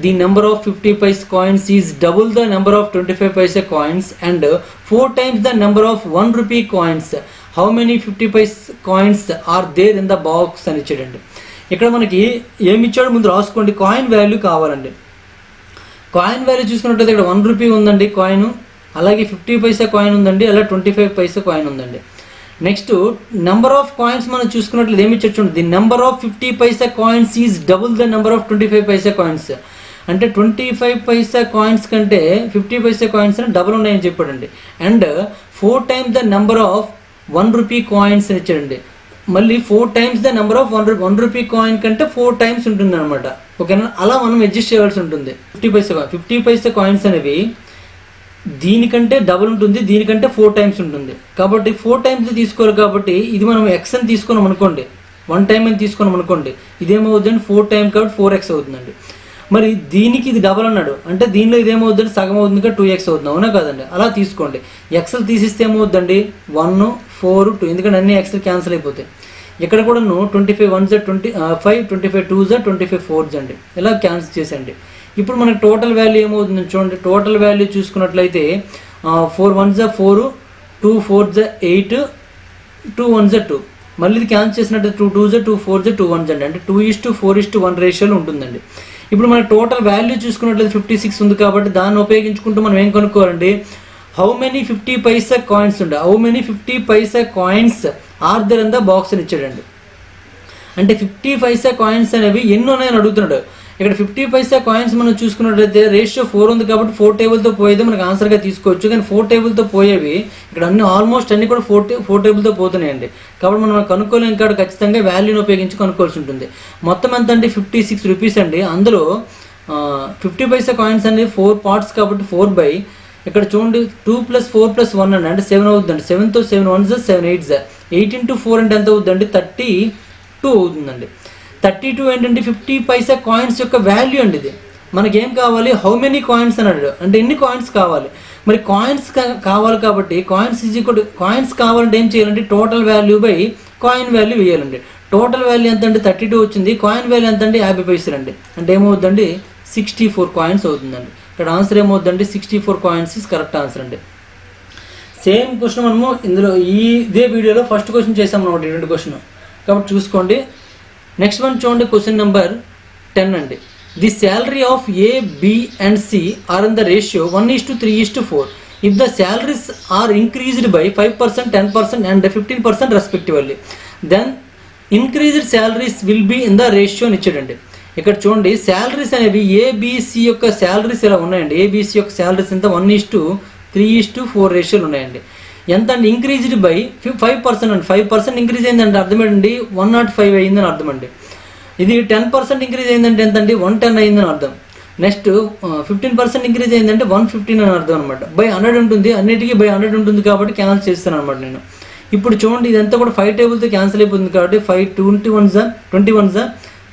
The number of 50 paise coins is double the number of 25 paisa coins and 4 times the number of 1 rupee coins. How many 50 paise coins are there in the box అని ఇచ్చాడండి. ఇక్కడ మనకి ఏమి ఇచ్చాడు ముందు రాసుకోండి. Coin value కావాలండి. Coin value చూసుకున్నట్లయితే ఇక్కడ 1 రూపీ ఉందండి కాయిన్, అలాగే 50 పైసా కాయిన్ ఉందండి, అలా 25 పైసా కాయిన్ ఉందండి. నెక్స్ట్ నెంబర్ ఆఫ్ కాయిన్స్ మనం చూసుకున్నట్లయితే ఏమి ఇచ్చాడు the number of 50 paisa coins is double the number of 25 Paisa coins. అంటే 25 పైసా కాయిన్స్ కంటే 50 పైసా కాయిన్స్ అని డబుల్ ఉన్నాయని చెప్పాడండి. And 4 times the number of 1 rupee coins అని ఇచ్చాడండి. మళ్ళీ 4 times the number of 1 rupee coin కంటే 4 times ఉంటుంది అనమాట. ఓకేనా, అలా మనం అడ్జస్ట్ చేయాల్సి ఉంటుంది. 50 పైసా కాయిన్స్ అనేవి దీనికంటే డబుల్ ఉంటుంది, దీనికంటే 4 times ఉంటుంది. కాబట్టి 4 times తీసుకోరు కాబట్టి ఇది మనం ఎక్స్ అని తీసుకున్నాం అనుకోండి, 1 time అని తీసుకున్నాం అనుకోండి, ఇదేమవుతుందండి 4 times కాబట్టి 4x అవుతుందండి. మరి దీనికి ఇది డబల్ అన్నాడు అంటే దీనిలో ఇదేమవుతుందండి సగం అవుతుంది కాబట్టి 2x అవుతుంది, అవునా కాదండి. అలా తీసుకోండి. ఎక్స్లు తీసిస్తే ఏమవుతుందండి 1 4 2, ఎందుకంటే అన్ని ఎక్స్లు క్యాన్సిల్ అయిపోతాయి. ఇక్కడ కూడా 25 1s 25 25 2s 25 4s అండి, ఇలా క్యాన్సిల్ చేసేయండి. ఇప్పుడు మనకి టోటల్ వాల్యూ ఏమవుతుంది చూడండి. టోటల్ వాల్యూ చూసుకున్నట్లయితే 4 1s 4, 2 4s 8, 2 1s 2. మళ్ళీ ఇది క్యాన్సిల్ చేసినట్టు 2 2s 2 4s 2 1s అండి, అంటే 2:4:1 రేషియోలో ఉంటుందండి. ఇప్పుడు మన టోటల్ వాల్యూ చూసుకున్నట్లయితే 56 ఉంది కాబట్టి దాన్ని ఉపయోగించుకుంటూ మనం ఏం కనుక్కోవాలండి, హౌ మెనీ 50 పైసా కాయిన్స్ ఉండే, how many 50 paisa coins are there in the box అని ఇచ్చాడండి. అంటే 50 పైసా కాయిన్స్ అనేవి ఎన్ని ఉన్నాయని అడుగుతున్నాడు. ఇక్కడ 50 పైసా కాయిన్స్ మనం చూసుకున్నట్లయితే రేషియో 4 ఉంది కాబట్టి 4 టేబుల్తో పోయేది మనకు ఆన్సర్గా తీసుకోవచ్చు. కానీ 4 టేబుల్తో పోయేవి ఇక్కడ అన్ని ఆల్మోస్ట్ అన్ని కూడా 4 టేబుల్తో పోతున్నాయండి. కాబట్టి మనం కనుక్కోలేం కాదు, ఖచ్చితంగా వాల్యూని ఉపయోగించి కనుక్కోవాల్సి ఉంటుంది. మొత్తం ఎంత అంటే 56 రూపీస్ అండి. అందులో 50 పైసా కాయిన్స్ అనేవి 4 parts కాబట్టి 4 ఇక్కడ చూడండి 2 + 4 + 1 అండి, అంటే 7 అవుతుందండి. 7తో 7 1s 7 8s 8 × 4 అంటే ఎంత అవుతుందండి 32 అవుతుందండి. 32 ఏంటంటే 50 పైసా కాయిన్స్ యొక్క వాల్యూ అండి. ఇది మనకేం కావాలి, హౌ మెనీ కాయిన్స్ అన్నాడు, అంటే ఎన్ని కాయిన్స్ కావాలి. మరి కాయిన్స్ కావాలి కాబట్టి కాయిన్స్ కావాలంటే ఏం చేయాలంటే total value by coin value వేయాలండి. టోటల్ వాల్యూ ఎంత అంటే 32 వచ్చింది, కాయిన్ వాల్యూ ఎంత అంటే 50 పైసలు అండి, అంటే ఏమవుతుందండి 64 కాయిన్స్ అవుతుందండి. ఇక్కడ ఆన్సర్ ఏమవుతుందండి 64 కాయిన్స్ ఇస్ కరెక్ట్ ఆన్సర్ అండి. సేమ్ క్వశ్చన్ మనము ఇందులో ఇదే వీడియోలో ఫస్ట్ క్వశ్చన్ చేసాం అనమాట, ఇటువంటి క్వశ్చన్ కాబట్టి చూసుకోండి. నెక్స్ట్ వన్ చూడండి, క్వశ్చన్ నెంబర్ 10 అండి. The salary of A, B and C are in the ratio 1:3:4. If the salaries are increased by 5%, 10% and 15% respectively, then increased salaries will be in the ratio అని ఇచ్చాడండి. ఇక్కడ చూడండి, salaries అనేవి ABC యొక్క salaries ఇలా ఉన్నాయండి. ABC యొక్క salaries ఎంత 1:3:4 రేషియోలు ఉన్నాయండి. ఎంత అండి? ఇంక్రీజ్డ్ బై 5% అండి. 5% ఇంక్రీజ్ అయిందంటే అర్థం ఏంటండి? 105 అయిందని అర్థం అండి. ఇది 10% ఇంక్రీజ్ అయిందంటే ఎంత అండి? 110 అయిందని అర్థం. నెక్స్ట్ 15% ఇంక్రీజ్ అయిందంటే 115 అని అర్థం అనమాట. బై 100 ఉంటుంది, అన్నిటికీ బై 100 ఉంటుంది కాబట్టి క్యాన్సిల్ చేస్తాను అనమాట నేను. ఇప్పుడు చూడండి, ఇదంతా కూడా 5 టేబుల్తో క్యాన్సిల్ అయిపోతుంది కాబట్టి 521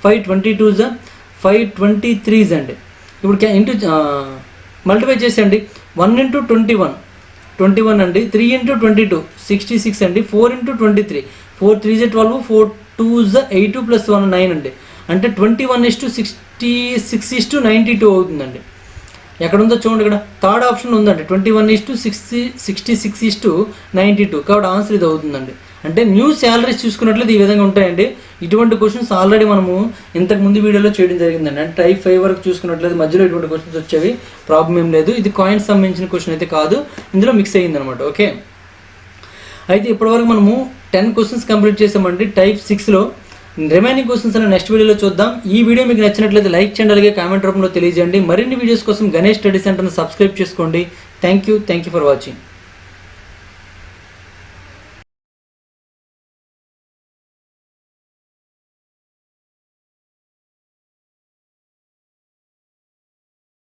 522 523 అండి. ఇప్పుడు మల్టిప్లై చేసేయండి. 1 × 21 అండి, 3 × 22 66 అండి, 4 × 23 4 3 12 4 2 8 + 1 9 అండి. అంటే 21:66:92 అవుతుందండి. ఎక్కడ ఉందో చూడండి, ఇక్కడ థర్డ్ ఆప్షన్ ఉందండి, 21:66:92 కాబట్టి ఆన్సర్ ఇది అవుతుందండి. అంటే న్యూ శాలరీస్ చూసుకున్నట్లయితే ఈ విధంగా ఉంటాయండి. ఇటువంటి క్వశ్చన్స్ ఆల్రెడీ మనము ఇంతకు ముందు వీడియోలో చేయడం జరిగిందండి. అంటే టైప్ 5 వరకు చూసుకున్నట్లయితే మధ్యలో ఇటువంటి క్వశ్చన్స్ వచ్చేవి, ప్రాబ్లం ఏం లేదు. ఇది కాయిన్స్ సంబంధించిన క్వశ్చన్ అయితే కాదు, ఇందులో మిక్స్ అయ్యింది అనమాట. ఓకే, అయితే ఇప్పటివరకు మనము 10 క్వశ్చన్స్ కంప్లీట్ చేసామండి టైప్ 6లో. రిమైనింగ్ క్వశ్చన్స్ అనే నెక్స్ట్ వీడియోలో చూద్దాం. ఈ వీడియో మీకు నచ్చినట్లయితే లైక్ చేయండి, అలాగే కామెంట్ రూపంలో తెలియజేయండి. మరిన్ని వీడియోస్ కోసం గణేష్ స్టడీ సెంటర్ని సబ్స్క్రైబ్ చేసుకోండి. Thank you for watching.